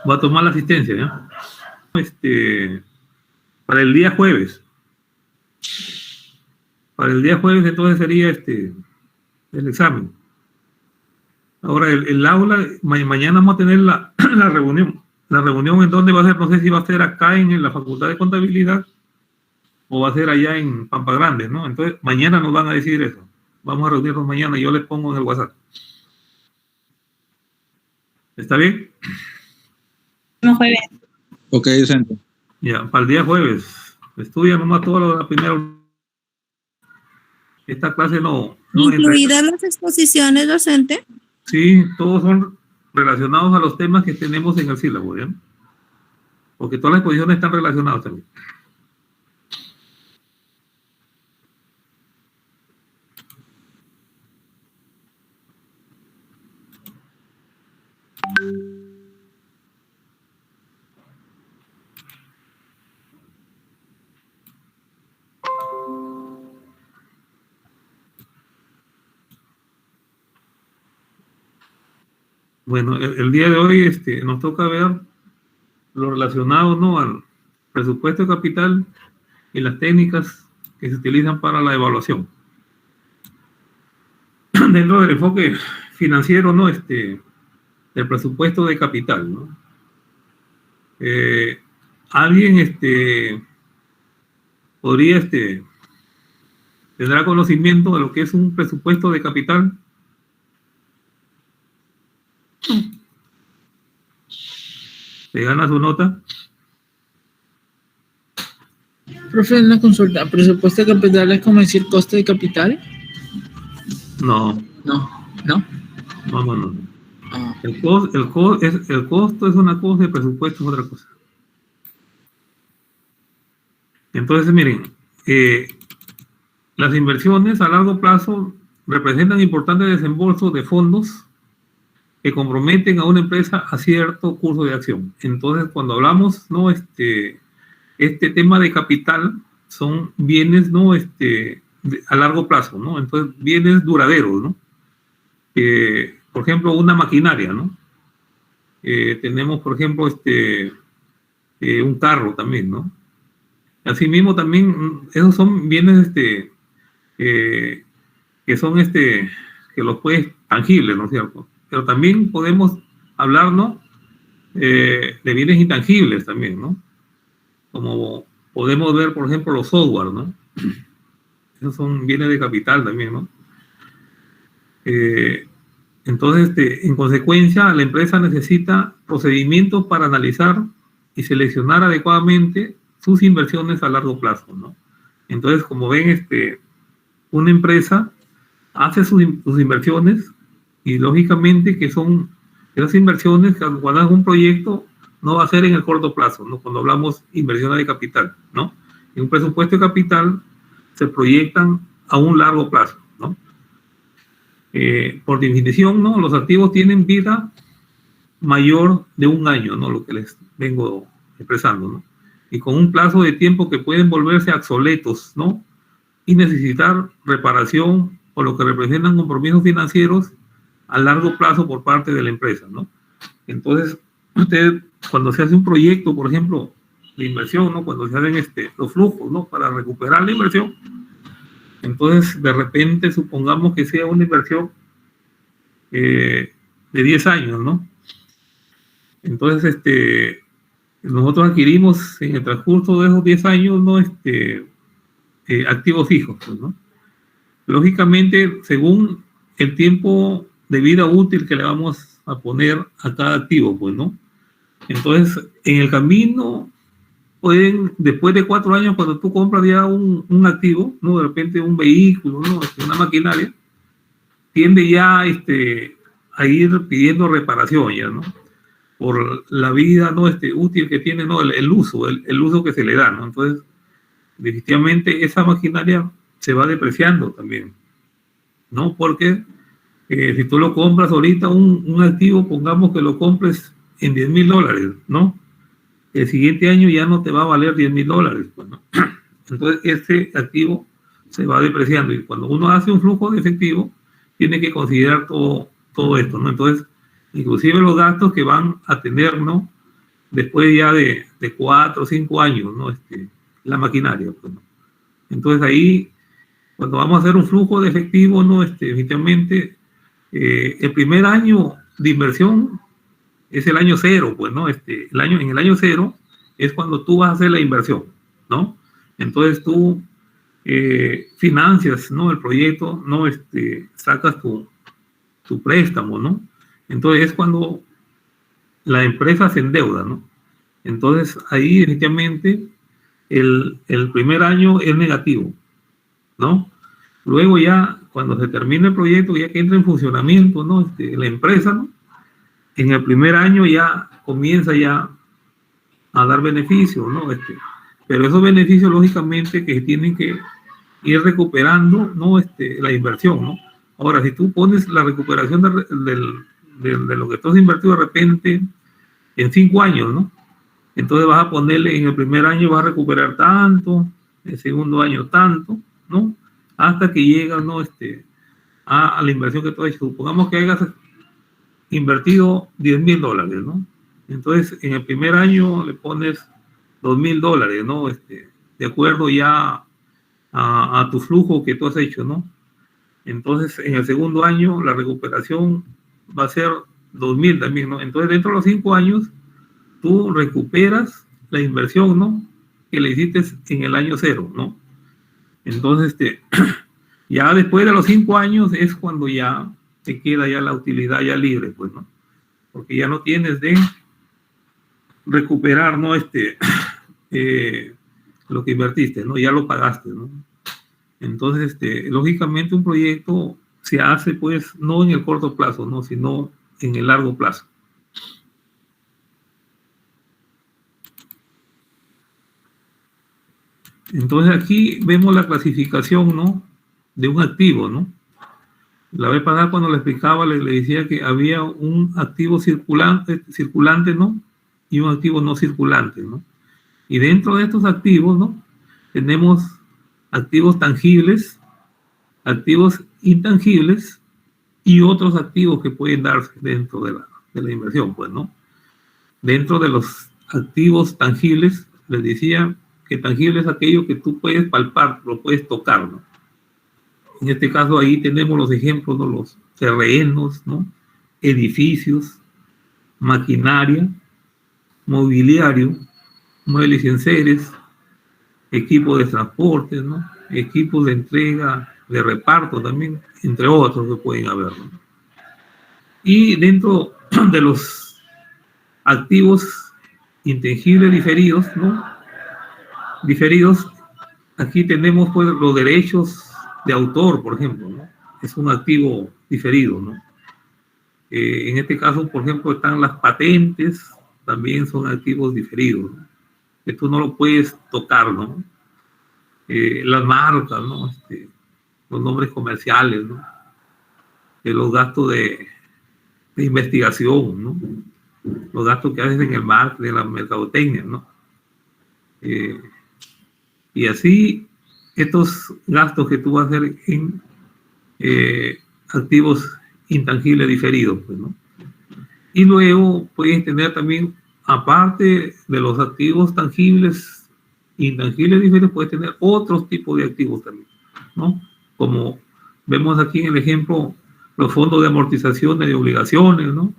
Va a tomar la asistencia, ¿ya? Para el día jueves. Para el día jueves entonces sería el examen. Ahora, el aula, mañana vamos a tener la reunión. La reunión en dónde va a ser, no sé si va a ser acá en la Facultad de Contabilidad o va a ser allá en Pampa Grande, ¿no? Entonces, mañana nos van a decir eso. Vamos a reunirnos mañana y yo les pongo en el WhatsApp. ¿Está bien? No jueves. Ok, docente. Ya, para el día jueves. Estudia nomás todo lo de la primera. Esta clase no ¿Incluidas las exposiciones, docente? Sí, todos son relacionados a los temas que tenemos en el sílabo, ¿ya? Porque todas las exposiciones están relacionadas también. Bueno, el día de hoy nos toca ver lo relacionado, ¿no?, al presupuesto de capital y las técnicas que se utilizan para la evaluación. Dentro del enfoque financiero, ¿no?, del presupuesto de capital, ¿no? Alguien podría tendrá conocimiento de lo que es un presupuesto de capital. ¿Se gana su nota? Profe, una consulta. ¿Presupuesto de capital es como decir coste de capital? No. No, ¿no? No. El costo es una cosa y el presupuesto es otra cosa. Entonces, miren, las inversiones a largo plazo representan importantes desembolsos de fondos que comprometen a una empresa a cierto curso de acción. Entonces, cuando hablamos, ¿no?, este tema de capital son bienes, ¿no?, a largo plazo, ¿no? Entonces, bienes duraderos, ¿no? Por ejemplo, una maquinaria, ¿no? Tenemos, por ejemplo, un carro también, ¿no? Asimismo, también, esos son bienes, que son, que los puedes tangibles, ¿no es cierto? Pero también podemos hablar, ¿no?, de bienes intangibles también, ¿no? Como podemos ver, por ejemplo, los software, ¿no? Esos son bienes de capital también, ¿no? Entonces, en consecuencia, la empresa necesita procedimientos para analizar y seleccionar adecuadamente sus inversiones a largo plazo, ¿no? Entonces, como ven, una empresa hace sus inversiones y lógicamente que son esas inversiones, cuando hagas un proyecto, no va a ser en el corto plazo, ¿no? Cuando hablamos inversiones de capital, ¿no? En un presupuesto de capital se proyectan a un largo plazo, ¿no? Por definición, ¿no?, los activos tienen vida mayor de un año, ¿no?, lo que les vengo expresando, ¿no? Y con un plazo de tiempo que pueden volverse obsoletos, ¿no?, y necesitar reparación, o lo que representan compromisos financieros a largo plazo por parte de la empresa, ¿no? Entonces, usted, cuando se hace un proyecto, por ejemplo, de inversión, ¿no?, cuando se hacen los flujos, ¿no?, para recuperar la inversión, entonces, de repente, supongamos que sea una inversión de 10 años, ¿no? Entonces, nosotros adquirimos en el transcurso de esos 10 años, ¿no?, activos fijos, ¿no? Lógicamente, según el tiempo de vida útil que le vamos a poner a cada activo, pues, ¿no? Entonces, en el camino, después de 4 años, cuando tú compras ya un activo, ¿no?, de repente un vehículo, ¿no?, una maquinaria, tiende ya a ir pidiendo reparación ya, ¿no?, por la vida, ¿no?, útil que tiene, ¿no?, el uso que se le da, ¿no? Entonces, definitivamente esa maquinaria se va depreciando también, ¿no? Porque si tú lo compras ahorita, un activo, pongamos que lo compres en $10,000, ¿no? El siguiente año ya no te va a valer $10,000, pues, ¿no? Entonces, este activo se va depreciando, y cuando uno hace un flujo de efectivo, tiene que considerar todo esto, ¿no? Entonces, inclusive los gastos que van a tener, ¿no? Después ya de 4 o 5 años, ¿no? La maquinaria, pues, ¿no? Entonces ahí, cuando vamos a hacer un flujo de efectivo, ¿no? Efectivamente, el primer año de inversión es el año cero, pues, ¿no? En el año cero es cuando tú vas a hacer la inversión, ¿no? Entonces tú financias, ¿no? El proyecto, ¿no? Sacas tu préstamo, ¿no? Entonces es cuando la empresa se endeuda, ¿no? Entonces ahí definitivamente el primer año es negativo, ¿no? Luego ya cuando se termine el proyecto, ya que entra en funcionamiento, ¿no? La empresa, ¿no? En el primer año ya comienza ya a dar beneficios, ¿no? Pero esos beneficios lógicamente que tienen que ir recuperando, ¿no? La inversión, ¿no? Ahora, si tú pones la recuperación de lo que tú has invertido de repente en 5 años, ¿no? Entonces vas a ponerle, en el primer año vas a recuperar tanto, en el segundo año tanto, ¿no? Hasta que llegas, ¿no? A la inversión que tú has hecho. Supongamos que hayas invertido $10,000, ¿no? Entonces, en el primer año le pones $2,000, ¿no? De acuerdo ya a tu flujo que tú has hecho, ¿no? Entonces, en el segundo año, la recuperación va a ser 2,000 también, ¿no? Entonces, dentro de los 5 años, tú recuperas la inversión, ¿no? Que le hiciste en el año cero, ¿no? Entonces, ya después de los 5 años es cuando ya te queda ya la utilidad ya libre, pues, ¿no? Porque ya no tienes de recuperar, ¿no? Lo que invertiste, ¿no? Ya lo pagaste, ¿no? Entonces, lógicamente un proyecto se hace, pues, no en el corto plazo, ¿no? Sino en el largo plazo. Entonces aquí vemos la clasificación, ¿no? De un activo, ¿no? La vez pasada cuando le explicaba, le decía que había un activo circulante, ¿no? Y un activo no circulante, ¿no? Y dentro de estos activos, ¿no? Tenemos activos tangibles, activos intangibles y otros activos que pueden darse dentro de la inversión, pues, ¿no? Dentro de los activos tangibles, les decía que tangible es aquello que tú puedes palpar, lo puedes tocar, ¿no? En este caso ahí tenemos los ejemplos, ¿no? Los terrenos, ¿no? Edificios, maquinaria, mobiliario, muebles y enseres, equipos de transporte, ¿no? Equipos de entrega, de reparto también, entre otros que pueden haber, ¿no? Y dentro de los activos intangibles diferidos, ¿no? Diferidos, aquí tenemos, pues, los derechos de autor, por ejemplo, ¿no? Es un activo diferido, ¿no? En este caso, por ejemplo, están las patentes, también son activos diferidos, ¿no? Que tú no lo puedes tocar, ¿no? Las marcas, ¿no? Los nombres comerciales, ¿no? Los gastos de investigación, ¿no? Los gastos que haces en el marketing, en la mercadotecnia, ¿no? Y así, estos gastos que tú vas a hacer en activos intangibles diferidos, pues, ¿no? Y luego puedes tener también, aparte de los activos tangibles, intangibles diferentes, puedes tener otros tipos de activos también, ¿no? Como vemos aquí en el ejemplo, los fondos de amortización de obligaciones, ¿no?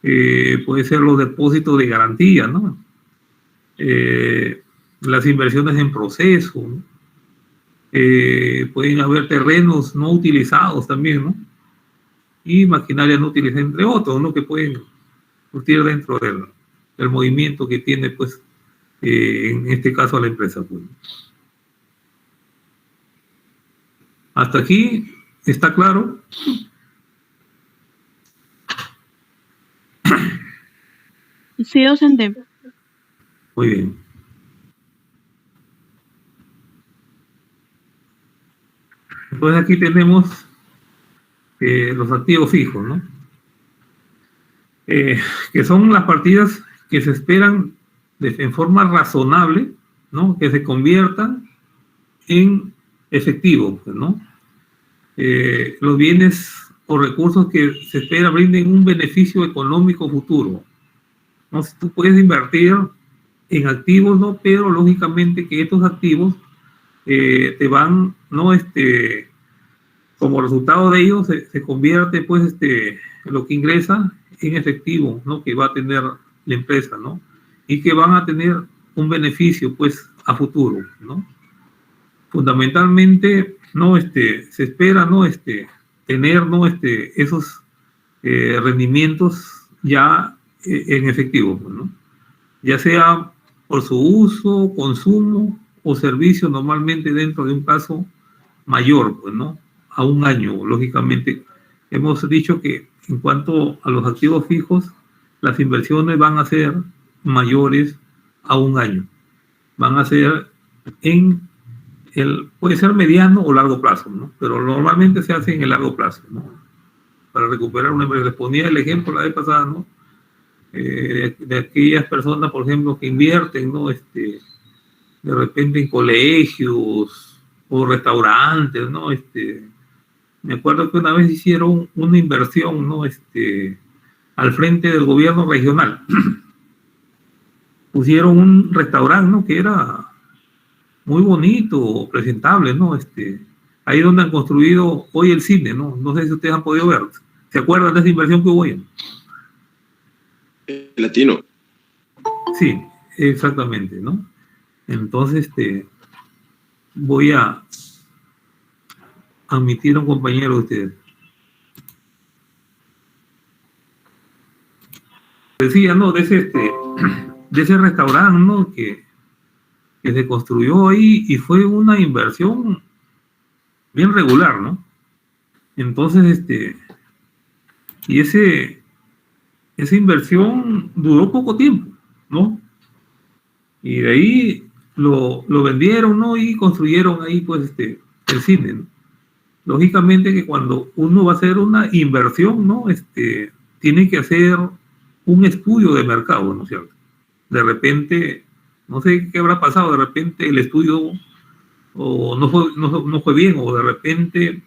Puede ser los depósitos de garantía, ¿no? Las inversiones en proceso, ¿no? Pueden haber terrenos no utilizados también, ¿no? Y maquinaria no utilizada, entre otros, ¿no? Que pueden surtir dentro del movimiento que tiene, pues, en este caso la empresa, pues. Hasta aquí, ¿está claro? Sí, docente. Muy bien. Entonces aquí tenemos los activos fijos, ¿no? Que son las partidas que se esperan en forma razonable, ¿no? Que se conviertan en efectivo, pues, ¿no? Los bienes o recursos que se espera brinden un beneficio económico futuro. ¿No? Si tú puedes invertir en activos, ¿no? Pero lógicamente que estos activos te van, ¿no? Como resultado de ello se convierte, pues, lo que ingresa en efectivo, ¿no? Que va a tener la empresa, ¿no? Y que van a tener un beneficio, pues, a futuro, ¿no? Fundamentalmente, ¿no? Se espera, ¿no? Tener, ¿no? Esos rendimientos ya en efectivo, ¿no? Ya sea por su uso, consumo o servicio, normalmente dentro de un plazo mayor, pues, ¿no? A un año, lógicamente. Hemos dicho que en cuanto a los activos fijos, las inversiones van a ser mayores a un año. Van a ser puede ser mediano o largo plazo, ¿no? Pero normalmente se hace en el largo plazo, ¿no? Para recuperar una empresa. Les ponía el ejemplo la vez pasada, ¿no? De aquellas personas, por ejemplo, que invierten, ¿no? De repente en colegios o restaurantes, ¿no? Me acuerdo que una vez hicieron una inversión, ¿no? Al frente del gobierno regional. Pusieron un restaurante, ¿no? Que era muy bonito, presentable, ¿no? Ahí donde han construido hoy el cine, ¿no? No sé si ustedes han podido ver. ¿Se acuerdan de esa inversión que hubo ahí? Latino. Sí, exactamente, ¿no? Entonces, voy a admitir a un compañero de ustedes. Decía, ¿no? De ese restaurante, ¿no? Que se construyó ahí y fue una inversión bien regular, ¿no? Entonces, y esa inversión duró poco tiempo, ¿no? Y de ahí lo vendieron, ¿no? Y construyeron ahí, pues, el cine, ¿no? Lógicamente que cuando uno va a hacer una inversión, ¿no? Tiene que hacer un estudio de mercado, ¿no es cierto? De repente, no sé qué habrá pasado, de repente el estudio o no fue bien, o de repente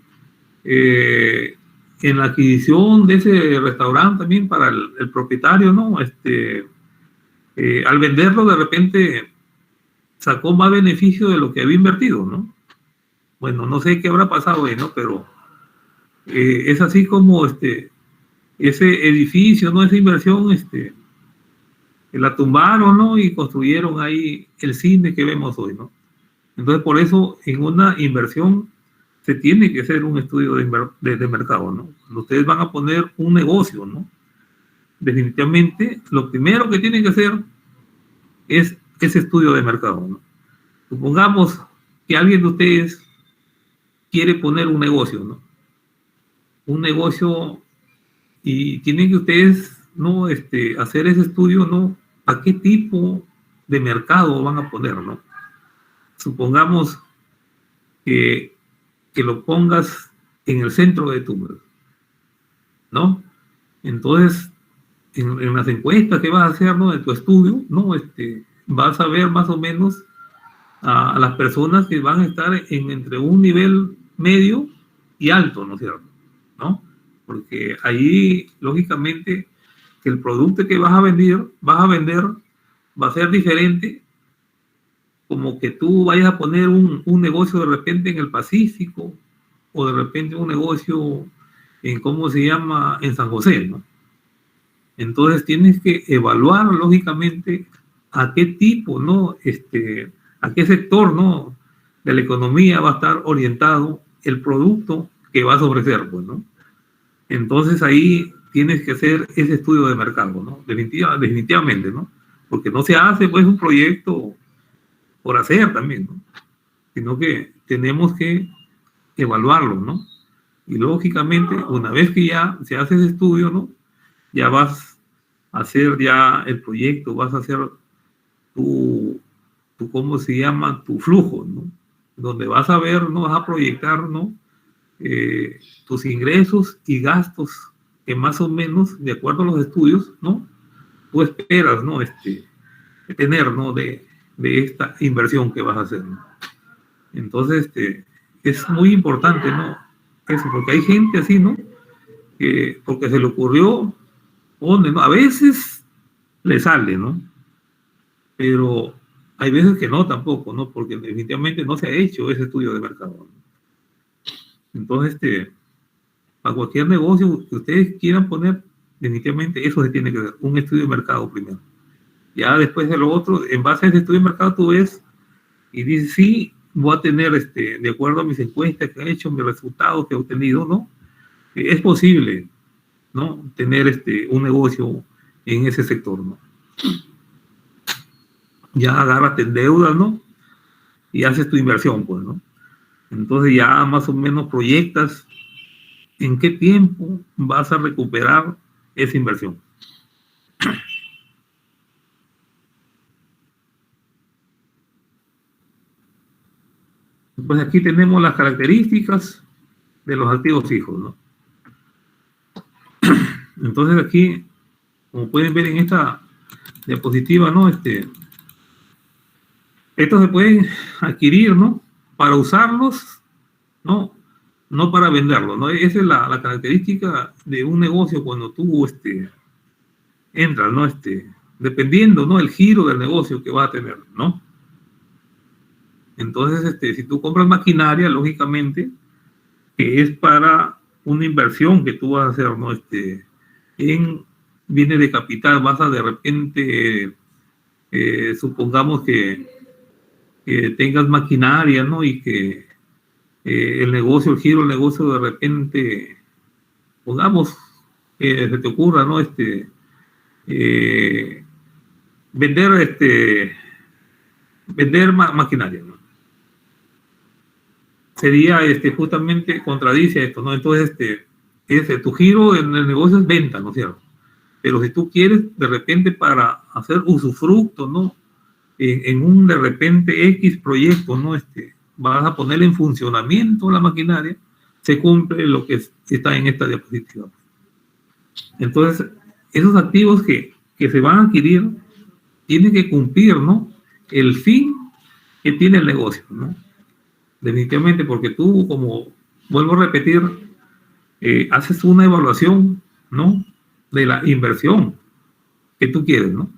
en la adquisición de ese restaurante también para el propietario, ¿no? Al venderlo de repente sacó más beneficio de lo que había invertido, ¿no? Bueno, no sé qué habrá pasado ahí, ¿no? Pero es así como ese edificio, ¿no? Esa inversión, la tumbaron, ¿no? Y construyeron ahí el cine que vemos hoy, ¿no? Entonces, por eso, en una inversión se tiene que hacer un estudio de mercado, ¿no? Cuando ustedes van a poner un negocio, ¿no? Definitivamente, lo primero que tienen que hacer es ese estudio de mercado, ¿no? Supongamos que alguien de ustedes quiere poner un negocio, ¿no? Un negocio, y tienen que ustedes, ¿no? Hacer ese estudio, ¿no? ¿A qué tipo de mercado van a poner, ¿no? Supongamos que lo pongas en el centro de tu, ¿no? Entonces, en las encuestas que vas a hacer, ¿no? De tu estudio, ¿no? Vas a ver más o menos a las personas que van a estar entre un nivel medio y alto, ¿no es cierto? ¿No? Porque ahí, lógicamente, que el producto que vas a vender va a ser diferente, como que tú vayas a poner un negocio de repente en el Pacífico, o de repente un negocio en, ¿cómo se llama?, en San José, ¿no? Entonces tienes que evaluar, lógicamente, a qué tipo, ¿no? A qué sector, ¿no? De la economía va a estar orientado el producto que vas a ofrecer, pues, ¿no? Entonces ahí tienes que hacer ese estudio de mercado, ¿no? Definitivamente, ¿no? Porque no se hace, pues, un proyecto por hacer también, ¿no? Sino que tenemos que evaluarlo, ¿no? Y lógicamente, una vez que ya se hace ese estudio, ¿no? Ya vas a hacer ya el proyecto, vas a hacer tu ¿cómo se llama? Tu flujo, ¿no? Donde vas a ver, ¿no? Vas a proyectar, ¿no? Tus ingresos y gastos que más o menos, de acuerdo a los estudios, ¿no? Tú esperas, ¿no? Tener, ¿no? De esta inversión que vas a hacer, ¿no? Entonces, es muy importante, ¿no? Eso, porque hay gente así, ¿no? porque se le ocurrió, pone, ¿no? A veces le sale, ¿no? Pero hay veces que no tampoco, ¿no? Porque definitivamente no se ha hecho ese estudio de mercado, ¿no? Entonces, a cualquier negocio que ustedes quieran poner, definitivamente eso se tiene que hacer, un estudio de mercado primero. Ya después de lo otro, en base a ese estudio de mercado, tú ves y dices, sí, voy a tener, de acuerdo a mis encuestas que he hecho, mis resultados que he obtenido, ¿no? Es posible, ¿no? Tener un negocio en ese sector, ¿no? Ya agárrate en deuda, ¿no? Y haces tu inversión, pues, ¿no? Entonces ya más o menos proyectas en qué tiempo vas a recuperar esa inversión. Pues aquí tenemos las características de los activos fijos, ¿no? Entonces aquí, como pueden ver en esta diapositiva, ¿no? Estos se pueden adquirir, ¿no? Para usarlos, ¿no? No para venderlos, ¿no? Esa es la característica de un negocio cuando tú entras, ¿no? Dependiendo, ¿no? El giro del negocio que vas a tener, ¿no? Entonces, si tú compras maquinaria, lógicamente, que es para una inversión que tú vas a hacer, ¿no? En bienes de capital, vas a de repente, supongamos que tengas maquinaria, ¿no? Y que el giro del negocio de repente, pongamos, se te ocurra, ¿no? Eh, vender, vender maquinaria, ¿no? Sería, justamente contradice esto, ¿no? Entonces, tu giro en el negocio es venta, ¿no es cierto? Pero si tú quieres, de repente, para hacer usufructo, ¿no? En un, de repente, X proyecto, ¿no? Vas a poner en funcionamiento la maquinaria, se cumple lo que está en esta diapositiva. Entonces, esos activos que se van a adquirir tienen que cumplir, ¿no? El fin que tiene el negocio, ¿no? Definitivamente, porque tú, como vuelvo a repetir, haces una evaluación, ¿no? De la inversión que tú quieres, ¿no?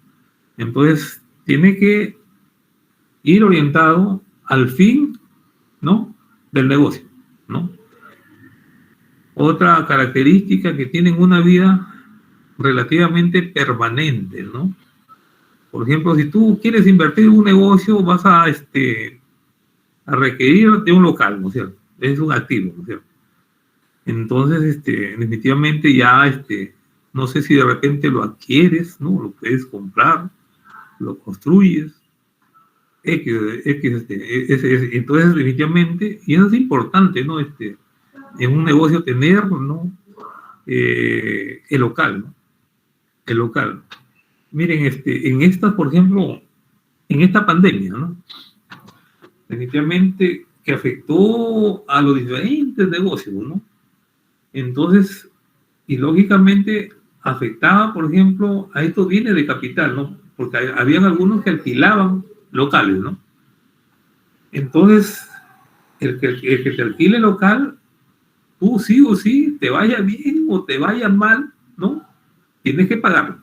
Entonces, tiene que ir orientado al fin, ¿no? Del negocio, ¿no? Otra característica que tienen una vida relativamente permanente, ¿no? Por ejemplo, si tú quieres invertir en un negocio, vas a requerir de un local, ¿no es cierto? Es un activo, ¿no es cierto? Entonces, definitivamente ya, no sé si de repente lo adquieres, ¿no? Lo puedes comprar, lo construyes, entonces definitivamente, y eso es importante, ¿no? En un negocio tener, ¿no? El local, ¿no? El local. Miren, en esta, por ejemplo, en esta pandemia, ¿no? Definitivamente que afectó a los diferentes negocios, ¿no? Entonces, y lógicamente afectaba, por ejemplo, a estos bienes de capital, ¿no? Porque habían algunos que alquilaban locales, ¿no? Entonces, el que te alquile local, tú sí o sí, te vaya bien o te vaya mal, ¿no? Tienes que pagarlo,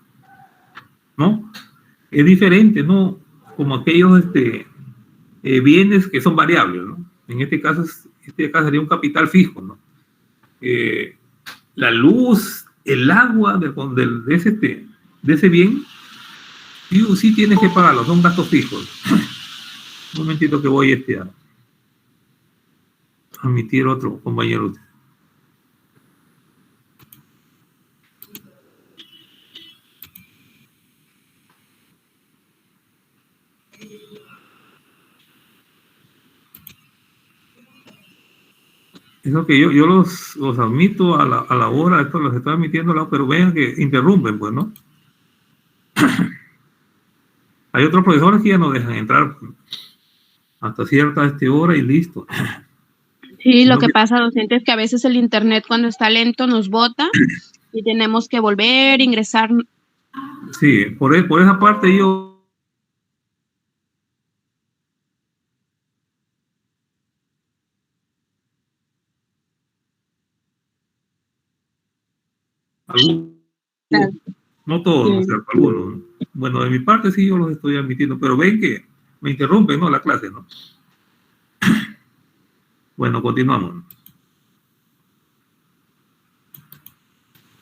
¿no? Es diferente, ¿no? Como aquellos bienes que son variables, ¿no? En este caso, sería un capital fijo, ¿no? La luz, el agua de ese bien, sí o sí tienes que pagarlo, son gastos fijos. Un momentito que voy a admitir otro compañero. Eso que yo los admito a la hora, esto los estoy admitiendo, pero vean que interrumpen, pues, ¿no? Hay otros profesores que ya no dejan entrar hasta cierta hora y listo. Sí, lo Sino que que, pasa, docente, es que a veces el internet cuando está lento nos bota y tenemos que volver, ingresar. sí, por esa parte yo Algunos, Claro. no todos, ¿no es Sí. cierto? Algunos, ¿no? Bueno, de mi parte sí yo los estoy admitiendo, pero ven que me interrumpen, ¿no? La clase, ¿no? Bueno, continuamos.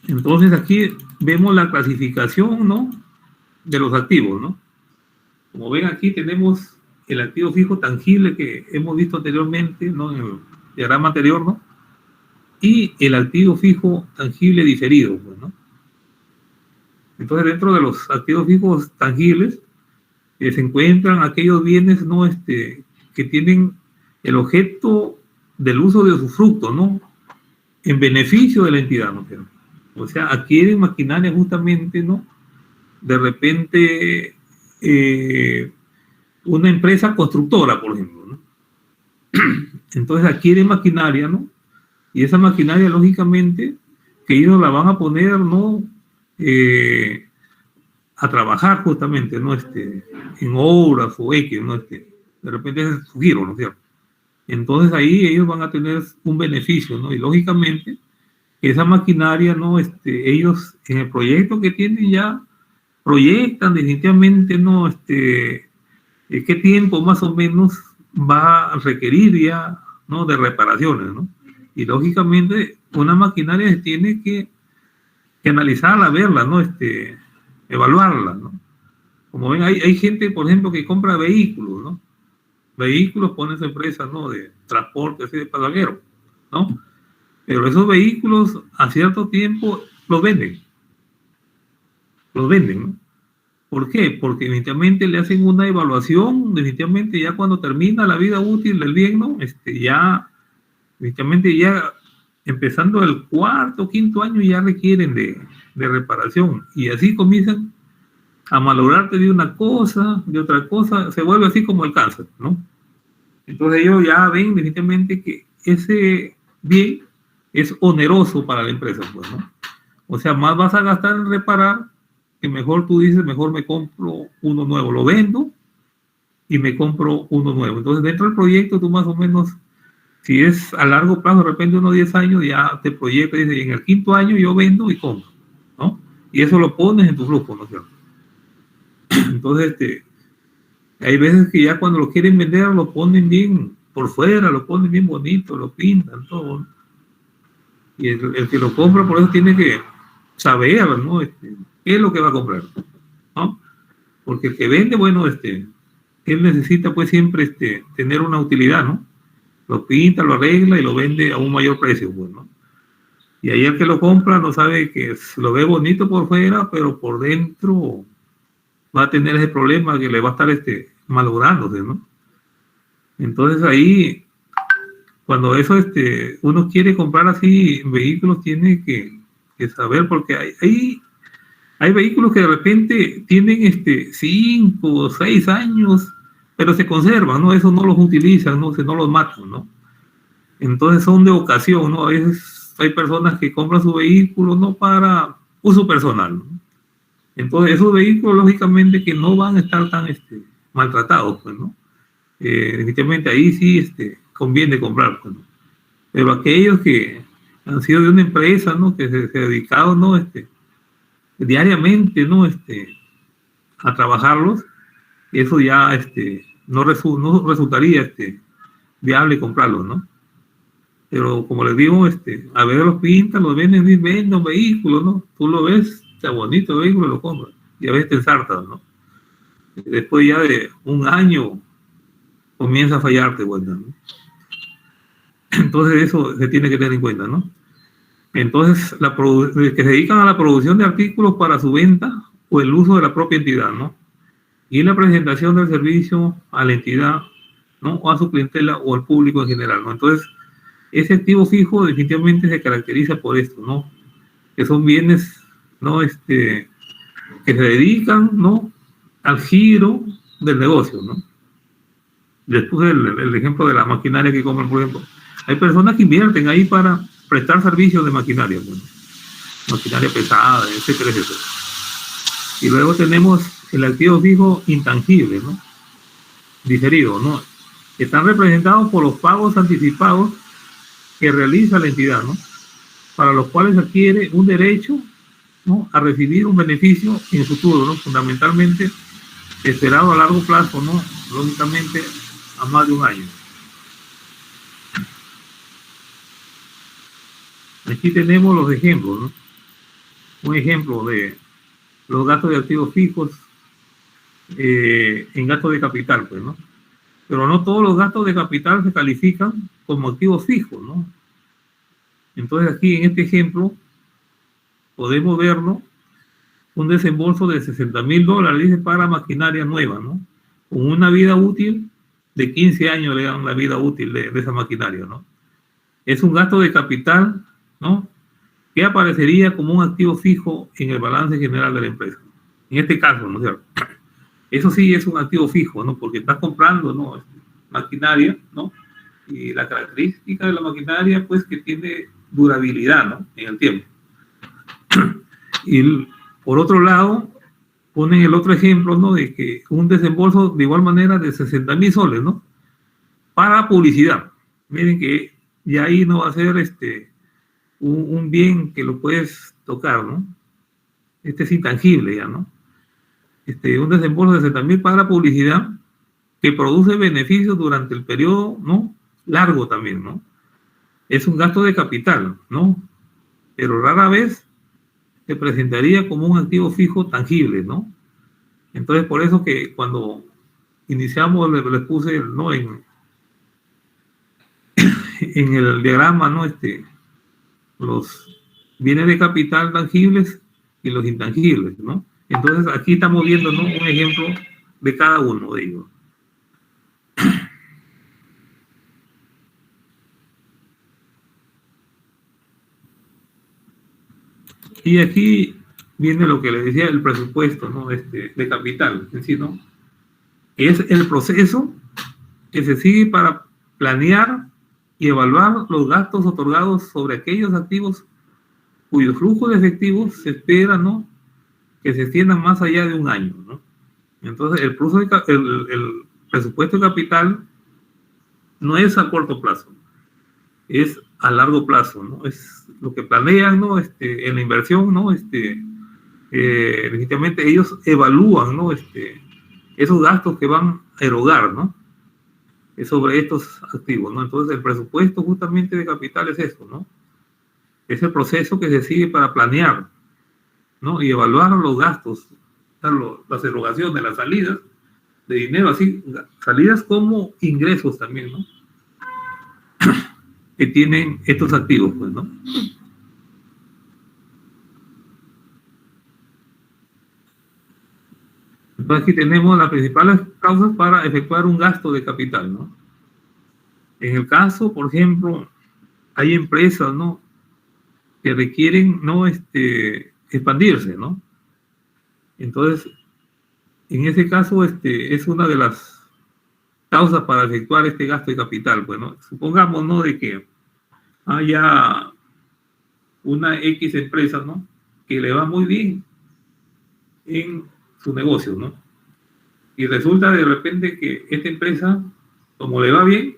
Entonces aquí vemos la clasificación, ¿no? De los activos, ¿no? Como ven aquí tenemos el activo fijo tangible que hemos visto anteriormente, ¿no? En el diagrama anterior, ¿no? Y el activo fijo tangible diferido, pues, ¿no? Entonces dentro de los activos fijos tangibles se encuentran aquellos bienes, ¿no? Que tienen el objeto del uso de usufructo, ¿no? En beneficio de la entidad, ¿no? O sea, adquieren maquinaria justamente, ¿no? De repente, una empresa constructora, por ejemplo, ¿no? Entonces adquieren maquinaria, ¿no? Y esa maquinaria, lógicamente, que ellos la van a poner, ¿no? A trabajar justamente, ¿no? En obras o X, ¿no? De repente es su giro, ¿no es cierto? Entonces ahí ellos van a tener un beneficio, ¿no? Y lógicamente, esa maquinaria, ¿no? Ellos en el proyecto que tienen ya proyectan definitivamente, ¿no? Qué tiempo más o menos va a requerir ya, ¿no? De reparaciones, ¿no? Y lógicamente una maquinaria se tiene que analizarla, verla, ¿no? Evaluarla, ¿no? Como ven, hay gente, por ejemplo, que compra vehículos, ¿no? Vehículos pone su empresa, ¿no? De transporte, así de pasajeros, ¿no? Pero esos vehículos a cierto tiempo los venden, ¿no? ¿Por qué? Porque definitivamente le hacen una evaluación, definitivamente ya cuando termina la vida útil del bien, ¿no? Ya, definitivamente ya empezando el cuarto, quinto año ya requieren de reparación y así comienzan a malograrte de una cosa, de otra cosa, se vuelve así como el cáncer, ¿no? Entonces ellos ya ven definitivamente que ese bien es oneroso para la empresa, pues, ¿no? O sea, más vas a gastar en reparar que mejor tú dices, mejor me compro uno nuevo, lo vendo y me compro uno nuevo. Entonces, dentro del proyecto, tú más o menos, si es a largo plazo, de repente unos 10 años, ya te proyectas y dices, en el quinto año yo vendo y compro, ¿no? Y eso lo pones en tu flujo, ¿no es cierto? Entonces, hay veces que ya cuando lo quieren vender, lo ponen bien por fuera, lo ponen bien bonito, lo pintan, todo, ¿no? Y el que lo compra, por eso tiene que saber, ¿no? ¿Qué es lo que va a comprar? ¿No? Porque el que vende, bueno, él necesita pues siempre tener una utilidad, ¿no? Lo pinta, lo arregla y lo vende a un mayor precio, pues, ¿no? Y ahí el que lo compra no sabe que lo ve bonito por fuera, pero por dentro va a tener ese problema que le va a estar malográndose, ¿no? Entonces ahí, cuando eso uno quiere comprar así vehículos, tiene que saber, porque hay vehículos que de repente tienen 5 o 6 años, pero se conservan, ¿no? Eso no los utilizan, no los matan, ¿no? Entonces son de ocasión, ¿no? A veces hay personas que compran su vehículo no para uso personal, ¿no? Entonces esos vehículos lógicamente que no van a estar tan maltratados, pues, ¿no? Definitivamente ahí sí conviene comprar, pues, ¿no? Pero aquellos que han sido de una empresa, ¿no? Que se ha dedicado, ¿no? Diariamente, ¿no? A trabajarlos, eso ya no resultaría viable comprarlos, ¿no? Pero como les digo, a ver los pintan, los venden un vehículo, ¿no? Tú lo ves, está bonito el vehículo, lo compras, y a veces te ensartas, ¿no? Después ya de un año comienza a fallarte, bueno, ¿no? Entonces eso se tiene que tener en cuenta, ¿no? Entonces, que se dedican a la producción de artículos para su venta o el uso de la propia entidad, ¿no? Y la presentación del servicio a la entidad, ¿no? O a su clientela o al público en general, ¿no? Entonces, ese activo fijo definitivamente se caracteriza por esto, ¿no? Que son bienes, ¿no? Que se dedican, ¿no? Al giro del negocio, ¿no? Después el ejemplo de la maquinaria que compran, por ejemplo. Hay personas que invierten ahí para prestar servicios de maquinaria, ¿no? Maquinaria pesada, etcétera, etcétera. Y luego tenemos el activo fijo intangible, ¿no? Diferido, ¿no? Están representados por los pagos anticipados que realiza la entidad, ¿no? Para los cuales adquiere un derecho ¿no?, a recibir un beneficio en futuro, ¿no?, fundamentalmente esperado a largo plazo, ¿no?, lógicamente a más de un año. Aquí tenemos los ejemplos, ¿no? Un ejemplo de los gastos de activos fijos en gastos de capital, pues, ¿no? Pero no todos los gastos de capital se califican como activos fijos, ¿no? Entonces aquí en este ejemplo podemos ver, ¿no?, un desembolso de $60,000, dice, para maquinaria nueva, ¿no?, con una vida útil de 15 años, le dan la vida útil de esa maquinaria, ¿no? Es un gasto de capital, ¿no?, que aparecería como un activo fijo en el balance general de la empresa. En este caso, ¿no es cierto? Eso sí es un activo fijo, ¿no?, porque estás comprando, ¿no?, maquinaria, ¿no?, y la característica de la maquinaria, pues, que tiene durabilidad, ¿no?, en el tiempo. Y por otro lado, ponen el otro ejemplo, ¿no?, de que un desembolso de igual manera de 60,000 soles, ¿no?, para publicidad. Miren que ya ahí no va a ser un bien que lo puedes tocar, ¿no? Es intangible ya, ¿no? Un desembolso de 60,000 para publicidad que produce beneficios durante el periodo, ¿no?, largo también, ¿no? Es un gasto de capital, ¿no?, pero rara vez se presentaría como un activo fijo tangible, ¿no? Entonces, por eso que cuando iniciamos les puse, ¿no?, en el diagrama, ¿no?, los bienes de capital tangibles y los intangibles, ¿no? Entonces, aquí estamos viendo, ¿no?, un ejemplo de cada uno de ellos. Y aquí viene lo que les decía, el presupuesto, ¿no?, de capital, es decir, ¿no?, es el proceso que se sigue para planear y evaluar los gastos otorgados sobre aquellos activos cuyo flujo de efectivos se espera, ¿no?, que se extiendan más allá de un año, ¿no? Entonces, el presupuesto de capital no es a corto plazo, es a largo plazo, ¿no? Es lo que planean, ¿no?, en la inversión, ¿no? Legítimamente ellos evalúan, ¿no?, esos gastos que van a erogar, ¿no?, sobre estos activos, ¿no? Entonces, el presupuesto justamente de capital es eso, ¿no? Es el proceso que se sigue para planear, ¿no?, y evaluar los gastos, las erogaciones, las salidas de dinero, así, salidas como ingresos también, ¿no?, que tienen estos activos, pues, ¿no? Entonces aquí tenemos las principales causas para efectuar un gasto de capital, ¿no? En el caso, por ejemplo, hay empresas, ¿no?, que requieren, ¿no?, expandirse, ¿no? Entonces, en ese caso, es una de las causas para efectuar este gasto de capital, pues, ¿no? Supongamos, ¿no?, de que haya una X empresa, ¿no?, que le va muy bien en su negocio, ¿no? Y resulta de repente que esta empresa, como le va bien,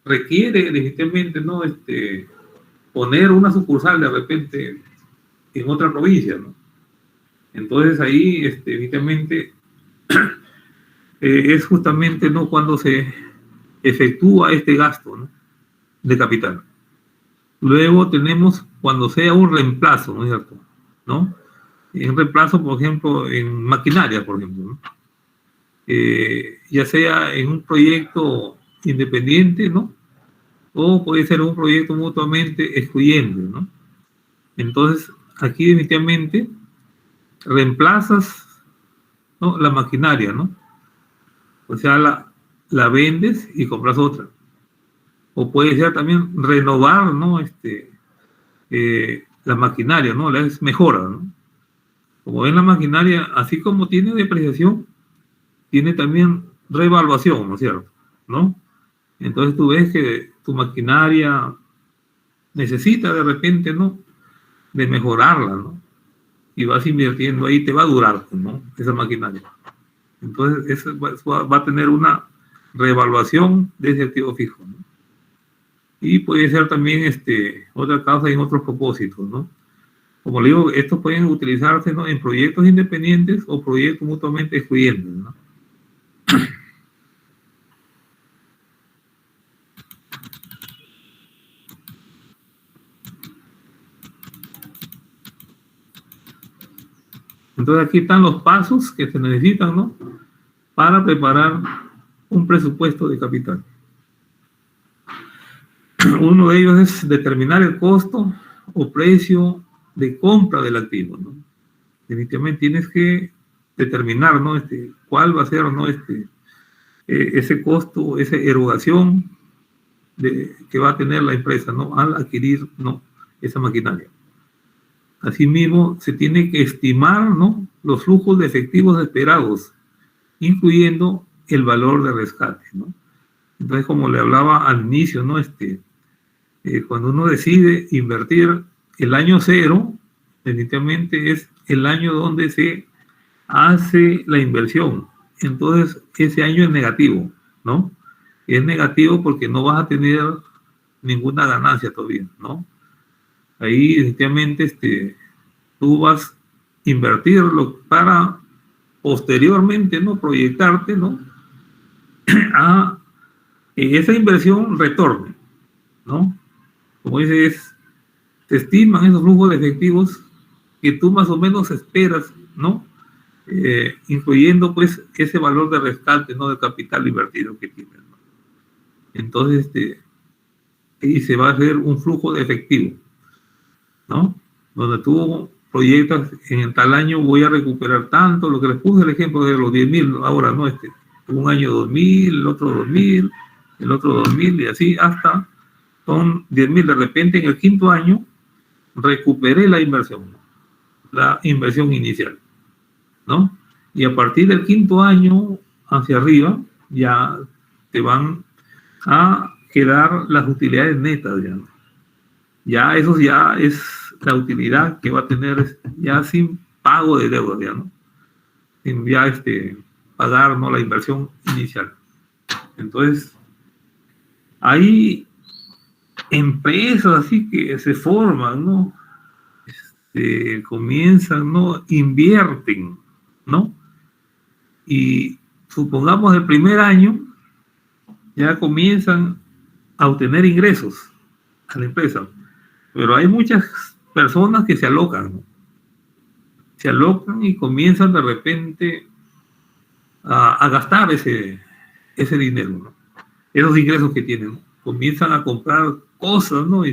requiere legítimamente, ¿no?, poner una sucursal de repente en otra provincia, ¿no? Entonces ahí, evidentemente, es justamente, ¿no?, cuando se efectúa este gasto, ¿no?, de capital. Luego tenemos cuando sea un reemplazo, ¿no es cierto?, ¿no? Un reemplazo, por ejemplo, en maquinaria, por ejemplo, ¿no? Ya sea en un proyecto independiente, ¿no?, o puede ser un proyecto mutuamente excluyente, ¿no? Entonces, aquí definitivamente reemplazas, ¿no?, la maquinaria, ¿no? O sea, la vendes y compras otra. O puede ser también renovar, ¿no?, la maquinaria, ¿no? La mejora, ¿no? Como ven, la maquinaria, así como tiene depreciación, tiene también revaluación, ¿no es cierto?, ¿no? Entonces tú ves que tu maquinaria necesita de repente, ¿no?, de mejorarla, ¿no? Y vas invirtiendo ahí, te va a durar, ¿no?, esa maquinaria. Entonces, eso va a tener una reevaluación de ese activo fijo, ¿no? Y puede ser también otra causa en otros propósitos, ¿no? Como le digo, estos pueden utilizarse, ¿no?, en proyectos independientes o proyectos mutuamente excluyentes, ¿no? Entonces aquí están los pasos que se necesitan, ¿no?, para preparar un presupuesto de capital. Uno de ellos es determinar el costo o precio de compra del activo, ¿no? Definitivamente tienes que determinar, ¿no?, cuál va a ser, ¿no?, ese costo, esa erogación que va a tener la empresa, ¿no?, al adquirir, ¿no?, esa maquinaria. Asimismo, se tiene que estimar, ¿no?, los flujos de efectivos esperados, incluyendo el valor de rescate, ¿no? Entonces, como le hablaba al inicio, ¿no?, cuando uno decide invertir el año cero, definitivamente es el año donde se hace la inversión. Entonces, ese año es negativo, ¿no? Es negativo porque no vas a tener ninguna ganancia todavía, ¿no? Ahí, definitivamente, tú vas a invertirlo para posteriormente, ¿no?, proyectarte, ¿no?, a esa inversión retorne, ¿no? Como dices, se estiman esos flujos de efectivos que tú más o menos esperas, ¿no?, incluyendo pues ese valor de rescate, ¿no?, del capital invertido que tienes, ¿no? Entonces, ahí se va a hacer un flujo de efectivo, ¿no?, donde tú proyectas en tal año voy a recuperar tanto, lo que les puse el ejemplo de los 10.000, ahora, ¿no? Un año 2.000, el otro 2.000, el otro 2.000, y así hasta son 10.000. De repente, en el quinto año, recuperé la inversión inicial, ¿no? Y a partir del quinto año hacia arriba, ya te van a quedar las utilidades netas, ya, ¿no? Ya eso ya es la utilidad que va a tener ya sin pago de deuda, ya, ¿no? Sin ya pagar, ¿no?, la inversión inicial. Entonces, hay empresas así que se forman, ¿no? Comienzan, ¿no?, invierten, ¿no? Y supongamos el primer año ya comienzan a obtener ingresos a la empresa. Pero hay muchas personas que se alocan, ¿no? Se alocan y comienzan de repente a gastar ese dinero, ¿no?, esos ingresos que tienen, ¿no? Comienzan a comprar cosas, ¿no?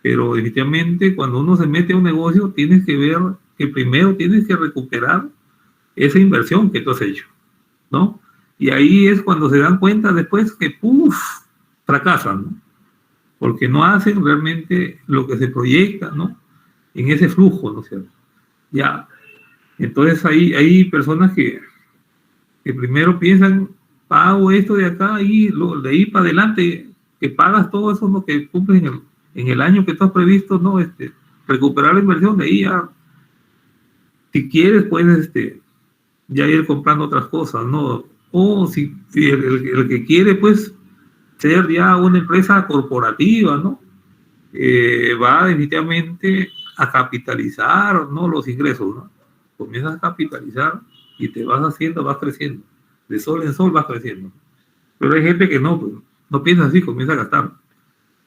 Pero definitivamente cuando uno se mete a un negocio tienes que ver que primero tienes que recuperar esa inversión que tú has hecho, ¿no? Y ahí es cuando se dan cuenta después que fracasan, ¿no? Porque no hacen realmente lo que se proyecta, ¿no?, en ese flujo, ¿no es cierto? Ya, entonces hay personas que primero piensan, pago esto de acá y de ahí para adelante, que pagas todo eso, lo que cumples en el año que tú has previsto, ¿no? Recuperar la inversión, de ahí ya, si quieres, puedes ya ir comprando otras cosas, ¿no? O si el que quiere, pues, ser ya una empresa corporativa, ¿no? Va definitivamente a capitalizar, ¿no?, los ingresos, ¿no? Comienzas a capitalizar y te vas creciendo. De sol en sol vas creciendo. Pero hay gente que no, pues, no piensa así, comienza a gastar.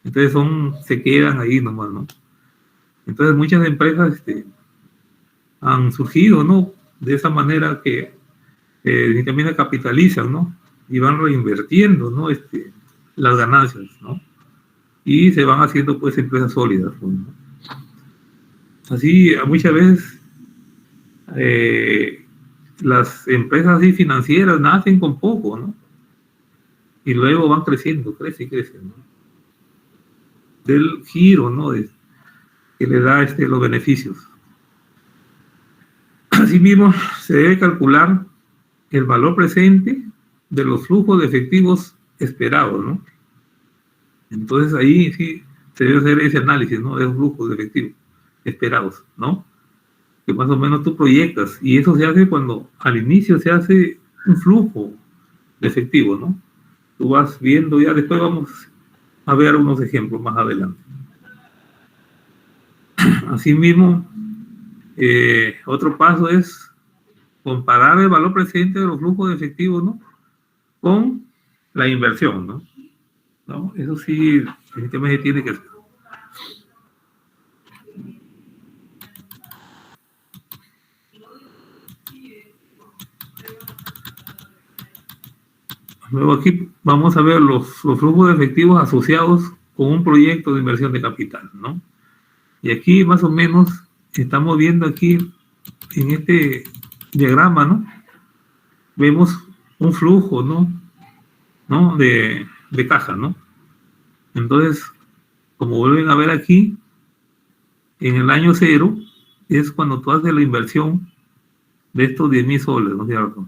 Entonces se quedan ahí nomás, ¿no? Entonces muchas empresas han surgido, ¿no?, de esa manera que también capitalizan, ¿no? Y van reinvirtiendo, ¿no?, las ganancias, ¿no? Y se van haciendo, pues, empresas sólidas, pues, ¿no? Así, muchas veces las empresas así financieras nacen con poco, ¿no? Y luego van creciendo, crecen, ¿no? Del giro, ¿no?, que le da los beneficios. Asimismo, se debe calcular el valor presente de los flujos de efectivos esperados, ¿no? Entonces ahí sí se debe hacer ese análisis, ¿no?, de los flujos de efectivos esperados, ¿no? Que más o menos tú proyectas, y eso se hace cuando al inicio se hace un flujo de efectivo, ¿no? Tú vas viendo, ya después vamos a ver unos ejemplos más adelante. Asimismo, otro paso es comparar el valor presente de los flujos de efectivo, ¿no?, con la inversión, ¿no? Eso sí, definitivamente tiene que ser. Luego aquí vamos a ver los flujos de efectivos asociados con un proyecto de inversión de capital, ¿no? Y aquí más o menos estamos viendo aquí en este diagrama, ¿no?, vemos un flujo, ¿no? de caja, ¿no? Entonces, como vuelven a ver aquí, en el año 0 es cuando tú haces la inversión de estos 10.000 soles, ¿no es cierto?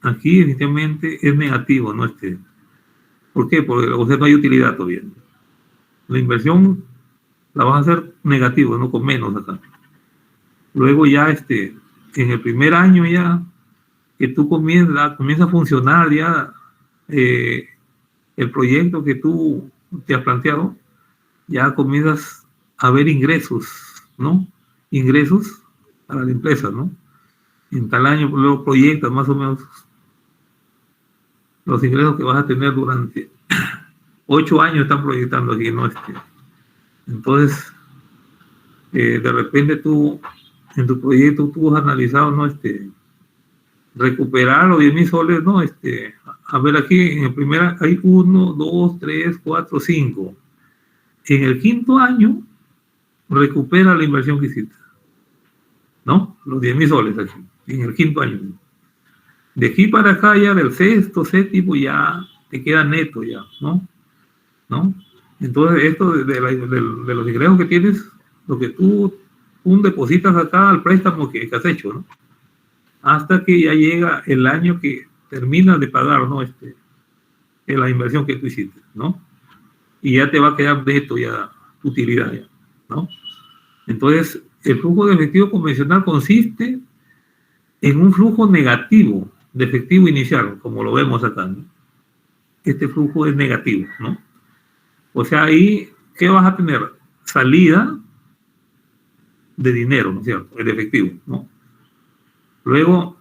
Aquí definitivamente es negativo, ¿no? ¿Por qué? Porque no hay utilidad todavía. La inversión la vas a hacer negativo, no con menos acá. Luego ya en el primer año ya que tú comienza a funcionar ya el proyecto que tú te has planteado, ya comienzas a ver ingresos, ¿no? Ingresos para la empresa, ¿no? En tal año luego proyectas más o menos los ingresos que vas a tener durante 8 años, están proyectando aquí, ¿no? Entonces, de repente tú, en tu proyecto, tú has analizado, ¿no? Recuperar los 10.000 soles, ¿no? A ver aquí, en el primer hay 1, 2, 3, 4, 5. En el quinto año, recupera la inversión que hiciste, ¿no? Los 10.000 soles aquí, en el quinto año. De aquí para acá, ya del sexto, séptimo, ya te queda neto, ya, ¿no? Entonces, esto de los ingresos que tienes, lo que tú depositas acá al préstamo que has hecho, ¿no? Hasta que ya llega el año que terminas de pagar, ¿no? La inversión que tú hiciste, ¿no? Y ya te va a quedar neto ya tu utilidad, ya, ¿no? Entonces, el flujo de efectivo convencional consiste en un flujo negativo de efectivo inicial, como lo vemos acá, ¿no? Este flujo es negativo, ¿no? O sea, ahí, ¿qué vas a tener? Salida de dinero, ¿no es cierto? El efectivo, ¿no? Luego,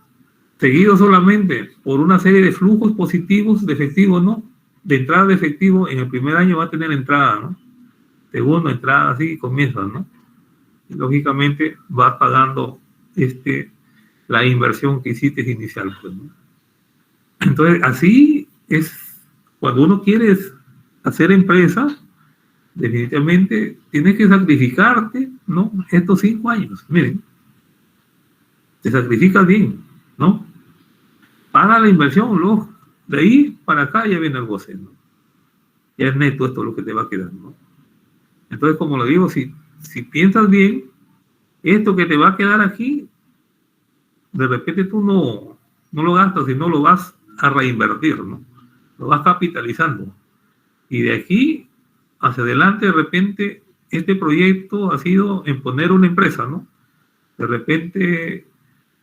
seguido solamente por una serie de flujos positivos de efectivo, ¿no? De entrada de efectivo, en el primer año va a tener entrada, ¿no? Segundo, entrada, así comienza, ¿no? Y lógicamente vas pagando la inversión que hiciste inicial, pues, ¿no? Entonces, así es cuando uno quiere hacer empresa, definitivamente tienes que sacrificarte, ¿no? Estos 5 años, miren, te sacrificas bien, ¿no? Paga la inversión, luego de ahí para acá ya viene el goce, ¿no? Ya es neto esto lo que te va a quedar, ¿no? Entonces, como lo digo, si piensas bien, esto que te va a quedar aquí, de repente tú no lo gastas, sino lo vas a reinvertir, ¿no? Lo vas capitalizando. Y de aquí hacia adelante, de repente, este proyecto ha sido en poner una empresa, ¿no? De repente,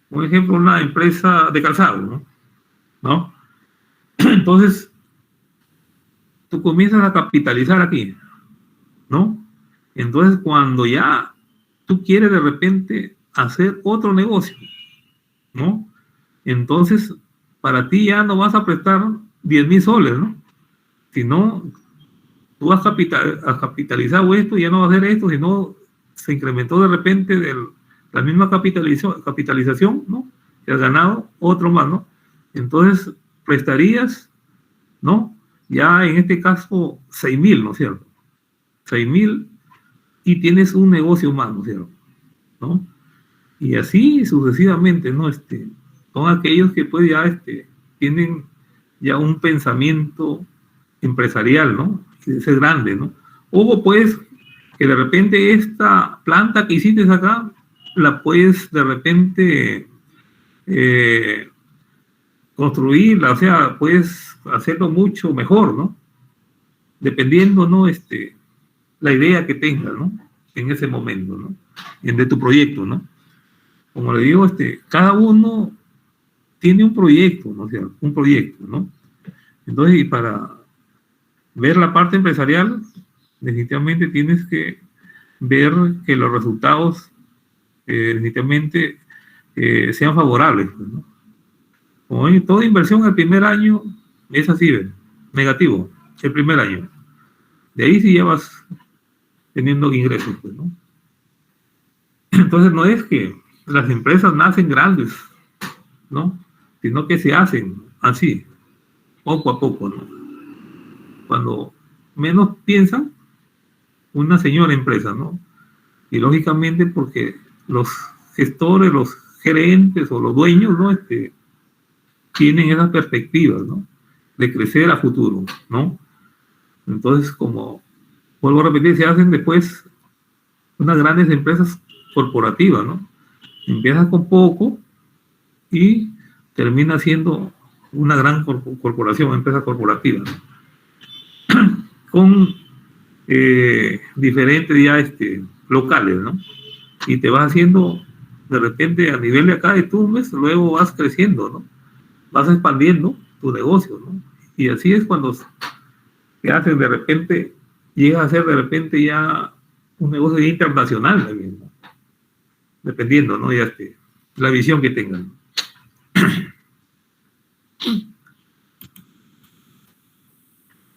un ejemplo, una empresa de calzado, ¿no? Entonces, tú comienzas a capitalizar aquí, ¿no? Entonces, cuando ya tú quieres de repente hacer otro negocio, ¿no? Entonces, para ti ya no vas a prestar 10.000 soles, ¿no? Sino, tú has capitalizado esto, ya no va a hacer esto, sino se incrementó de repente la misma capitalización, ¿no? Que has ganado otro más, ¿no? Entonces, prestarías, ¿no? Ya en este caso, 6.000, ¿no es cierto? 6.000 y tienes un negocio más, ¿no es cierto? ¿No? Y así sucesivamente, ¿no? Son aquellos que pues ya tienen ya un pensamiento empresarial, ¿no? Que es grande, ¿no? O pues que de repente esta planta que hiciste acá la puedes de repente construirla, o sea, puedes hacerlo mucho mejor, ¿no? Dependiendo, ¿no? La idea que tengas, ¿no? En ese momento, ¿no? De tu proyecto, ¿no? Como le digo, cada uno tiene un proyecto, ¿no? O sea, un proyecto, ¿no? Entonces, y para ver la parte empresarial, definitivamente tienes que ver que los resultados definitivamente sean favorables, ¿no? Como ven, toda inversión el primer año es así, ¿ven? Negativo, el primer año. De ahí sí ya vas teniendo ingresos, pues, ¿no? Entonces no es que las empresas nacen grandes, ¿no? Sino que se hacen así, poco a poco, ¿no? Cuando menos piensan, una señora empresa, ¿no? Y lógicamente porque los gestores, los gerentes o los dueños, ¿no? Tienen esas perspectivas, ¿no? De crecer a futuro, ¿no? Entonces, como vuelvo a repetir, se hacen después unas grandes empresas corporativas, ¿no? Empiezas con poco y termina siendo una gran corporación, empresa corporativa, ¿no? Con diferentes ya locales, ¿no? Y te vas haciendo de repente a nivel de acá de Tumbes, luego vas creciendo, ¿no? Vas expandiendo tu negocio, ¿no? Y así es cuando te haces de repente, llegas a ser de repente ya un negocio internacional también, ¿no? Dependiendo, ¿no? Ya la visión que tengan.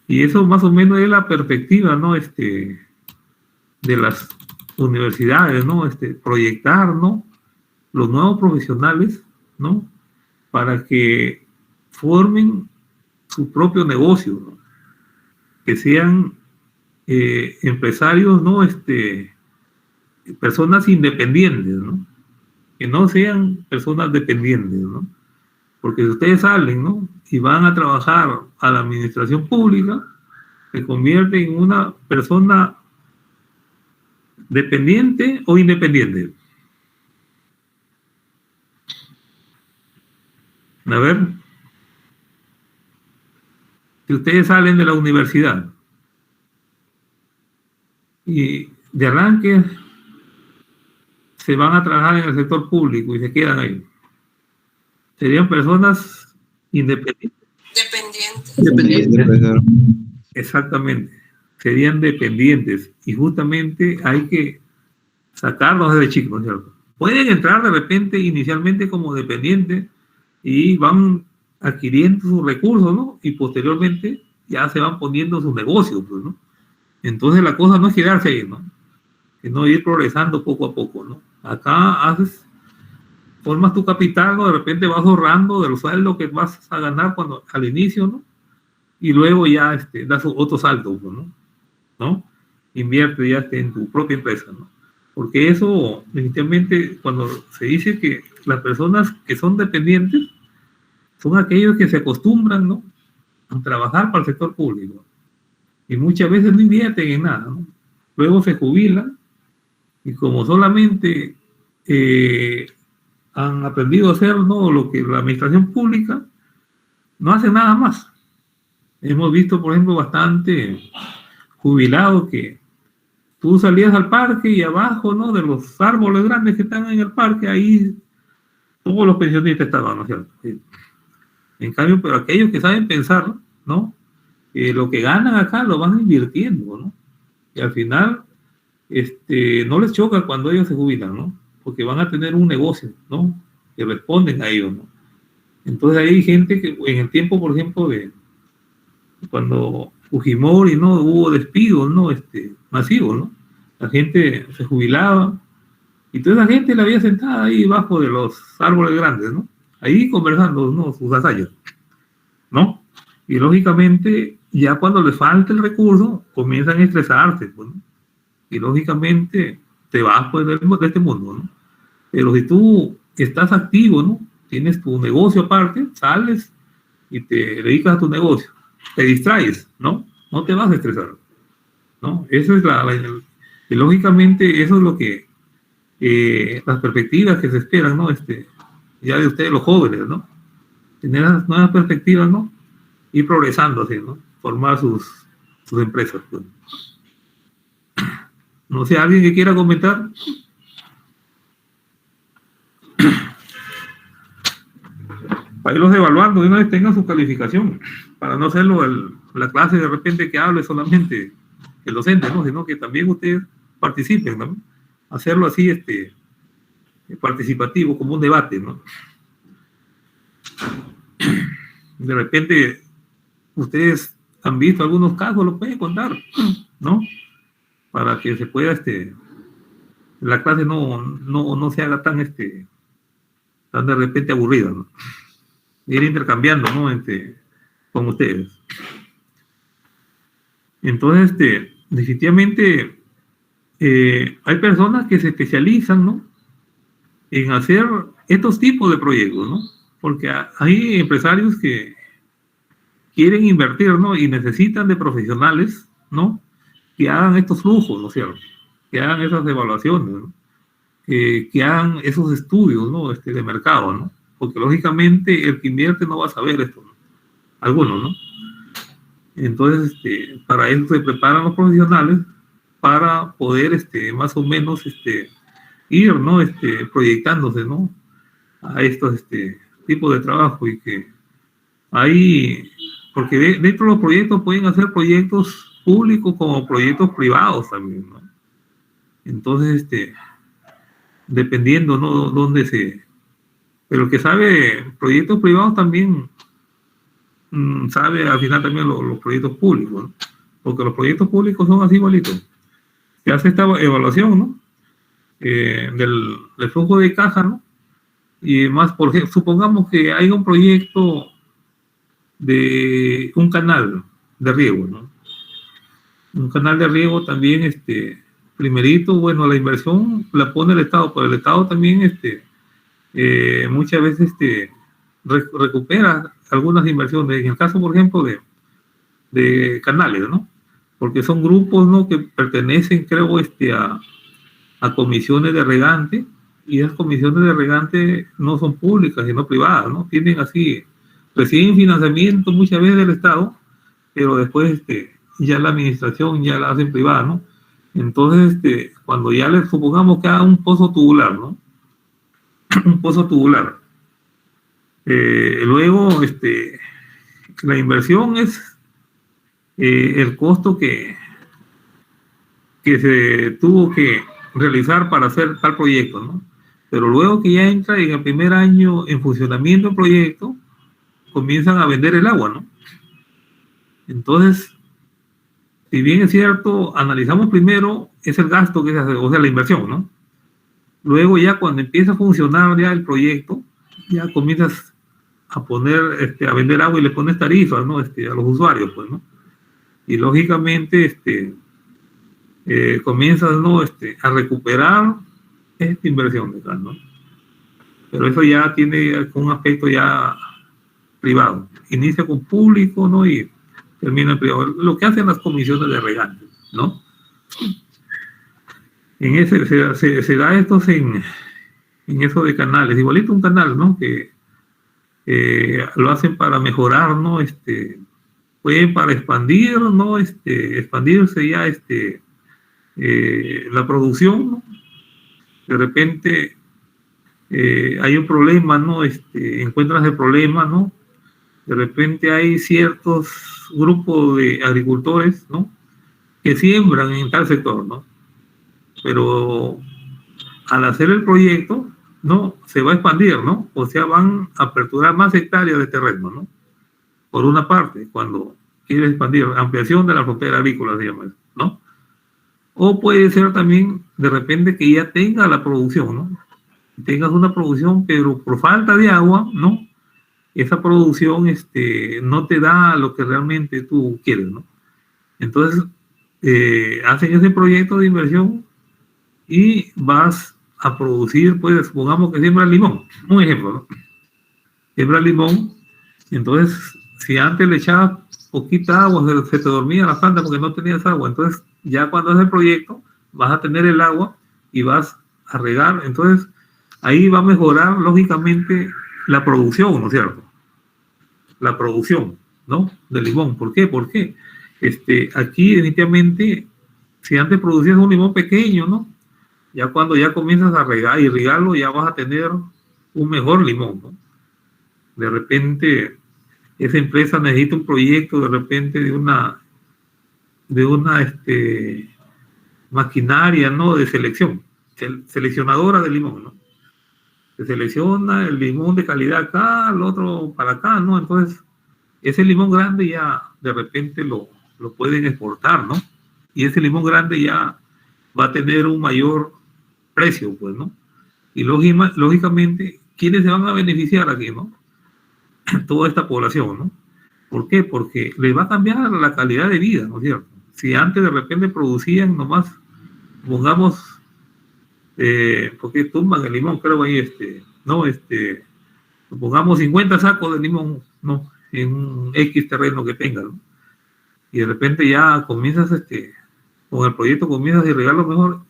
Y eso más o menos es la perspectiva, ¿no? De las universidades, ¿no? Proyectar, ¿no? Los nuevos profesionales, ¿no? Para que formen su propio negocio, ¿no? Que sean empresarios, ¿no? Personas independientes, ¿no? Que no sean personas dependientes, ¿no? Porque si ustedes salen, ¿no? Y van a trabajar a la administración pública, se convierten en una persona dependiente o independiente. A ver, si ustedes salen de la universidad y de arranque se van a trabajar en el sector público y se quedan ahí, serían personas independientes. Dependiente. Exactamente, serían dependientes y justamente hay que sacarlos desde chicos, ¿no es cierto? Pueden entrar de repente inicialmente como dependientes y van adquiriendo sus recursos, ¿no? Y posteriormente ya se van poniendo sus negocios, pues, ¿no? Entonces la cosa no es quedarse ahí, ¿no? Sino ir progresando poco a poco, ¿no? Acá formas tu capital, ¿no? De repente vas ahorrando del sueldo que vas a ganar al inicio, ¿no? Y luego ya das otro salto, pues, ¿no? Invierte ya en tu propia empresa, ¿no? Porque eso, definitivamente, cuando se dice que las personas que son dependientes son aquellos que se acostumbran, ¿no? A trabajar para el sector público. Y muchas veces no invierten en nada, ¿no? Luego se jubilan y como solamente han aprendido a hacer, ¿no? Lo que la administración pública, no hacen nada más. Hemos visto, por ejemplo, bastante jubilados que tú salías al parque y abajo, ¿no? De los árboles grandes que están en el parque, ahí todos los pensionistas estaban, ¿no es cierto? En cambio, pero aquellos que saben pensar, ¿no? Lo que ganan acá lo van invirtiendo, ¿no? Y al final, no les choca cuando ellos se jubilan, ¿no? Porque van a tener un negocio, ¿no? Que responden a ellos, ¿no? Entonces hay gente que en el tiempo, por ejemplo, de cuando Fujimori, ¿no? Hubo despidos, ¿no? Masivos, ¿no? La gente se jubilaba y toda esa gente la había sentada ahí bajo de los árboles grandes, ¿no? Ahí conversando, ¿no? Sus hazañas, ¿no? Y lógicamente, ya cuando les falta el recurso, comienzan a estresarse, pues, ¿no? Y lógicamente te vas, pues, de este mundo, ¿no? Pero si tú estás activo, ¿no? Tienes tu negocio aparte, sales y te dedicas a tu negocio, te distraes, ¿no? No te vas a estresar, ¿no? Eso es y lógicamente eso es lo que las perspectivas que se esperan, ¿no? Ya de ustedes los jóvenes, ¿no? Tener las nuevas perspectivas, ¿no? Ir progresando así, ¿no? Formar sus empresas, pues. No sé, ¿alguien que quiera comentar? Para irlos evaluando, de una vez tengan su calificación, para no hacerlo la clase de repente que hable solamente el docente, ¿no? Sino que también ustedes participen, ¿no? Hacerlo así, participativo, como un debate, ¿no? De repente, ustedes han visto algunos casos, lo pueden contar, ¿no? Para que se pueda, la clase no se haga tan, tan de repente aburrida, ¿no? Ir intercambiando, ¿no? Con ustedes. Entonces, definitivamente, hay personas que se especializan, ¿no? En hacer estos tipos de proyectos, ¿no? Porque hay empresarios que quieren invertir, ¿no? Y necesitan de profesionales, ¿no? Que hagan estos flujos, ¿no es cierto? Que hagan esas evaluaciones, ¿no? Que hagan esos estudios, ¿no? De mercado, ¿no? Porque lógicamente el que invierte no va a saber esto, ¿no? Algunos, ¿no? Entonces, para eso se preparan los profesionales para poder, más o menos, ir, ¿no? Proyectándose, ¿no? A estos, tipos de trabajo y que hay, porque dentro de los proyectos pueden hacer proyectos públicos como proyectos privados también, ¿no? Entonces, dependiendo, ¿no? Dónde pero el que sabe proyectos privados también sabe al final también los proyectos públicos, ¿no? Porque los proyectos públicos son así igualitos. Se hace esta evaluación, ¿no? Del flujo de caja, ¿no? Y más, por ejemplo, supongamos que hay un proyecto de un canal de riego, ¿no? Un canal de riego también, primerito, bueno, la inversión la pone el Estado, pero el Estado también, muchas veces, recupera algunas inversiones. En el caso, por ejemplo, de canales, ¿no? Porque son grupos, ¿no? Que pertenecen, creo, a comisiones de regante, y esas comisiones de regante no son públicas, sino privadas, ¿no? Tienen así, reciben financiamiento muchas veces del Estado, pero después, ya la administración ya la hacen privada, ¿no? Entonces, cuando ya les supongamos que haga un pozo tubular, ¿no? Un pozo tubular. Luego, la inversión es el costo que se tuvo que realizar para hacer tal proyecto, ¿no? Pero luego que ya entra en el primer año en funcionamiento el proyecto, comienzan a vender el agua, ¿no? Entonces, si bien es cierto, analizamos primero es el gasto que se hace, o sea, la inversión, ¿no? Luego ya cuando empieza a funcionar ya el proyecto, ya comienzas a poner, a vender agua y le pones tarifas, ¿no? A los usuarios, pues, ¿no? Y lógicamente, comienzas, ¿no? A recuperar esta inversión, ¿no? Pero eso ya tiene un aspecto ya privado. Inicia con público, ¿no? Y termina en privado. Lo que hacen las comisiones de regante, ¿no? En ese se da esto en eso de canales. Igualito un canal, ¿no? Que lo hacen para mejorar, ¿no? Pueden para expandir, ¿no? Expandirse ya, la producción, ¿no? De repente hay un problema, ¿no? Encuentras el problema, ¿no? De repente hay ciertos grupos de agricultores, ¿no? Que siembran en tal sector, ¿no? Pero al hacer el proyecto, ¿no? Se va a expandir, ¿no? O sea, van a aperturar más hectáreas de terreno, ¿no? Por una parte, cuando quiere expandir, ampliación de la frontera agrícola, se llama eso, ¿no? O puede ser también, de repente, que ya tenga la producción, ¿no? Tengas una producción, pero por falta de agua, ¿no? Esa producción, no te da lo que realmente tú quieres, ¿no? Entonces, hacen ese proyecto de inversión y vas a producir, pues, supongamos que siembra limón, un ejemplo, ¿no? Siembra limón, entonces, si antes le echabas poquita agua, se te dormía la planta porque no tenías agua, entonces, ya cuando haces el proyecto, vas a tener el agua y vas a regar, entonces, ahí va a mejorar, lógicamente, la producción, ¿no es cierto? La producción, ¿no? Del limón. ¿Por qué? Porque aquí, definitivamente, si antes producías un limón pequeño, ¿no? Ya cuando ya comienzas a regar y regarlo, ya vas a tener un mejor limón, ¿no? De repente, esa empresa necesita un proyecto, de repente, de una maquinaria, ¿no? De selección, seleccionadora de limón, ¿no? Se selecciona el limón de calidad acá, el otro para acá, ¿no? Entonces, ese limón grande ya de repente lo pueden exportar, ¿no? Y ese limón grande ya va a tener un mayor precio, pues, ¿no? Y lógicamente, ¿quiénes se van a beneficiar aquí, no? Toda esta población, ¿no? ¿Por qué? Porque les va a cambiar la calidad de vida, ¿no es cierto? Si antes de repente producían nomás, pongamos, porque tumban el limón, creo ahí, no, pongamos 50 sacos de limón, no, en un X terreno que tengan, ¿no? Y de repente ya comienzas, con el proyecto comienzas a irrigarlo mejor,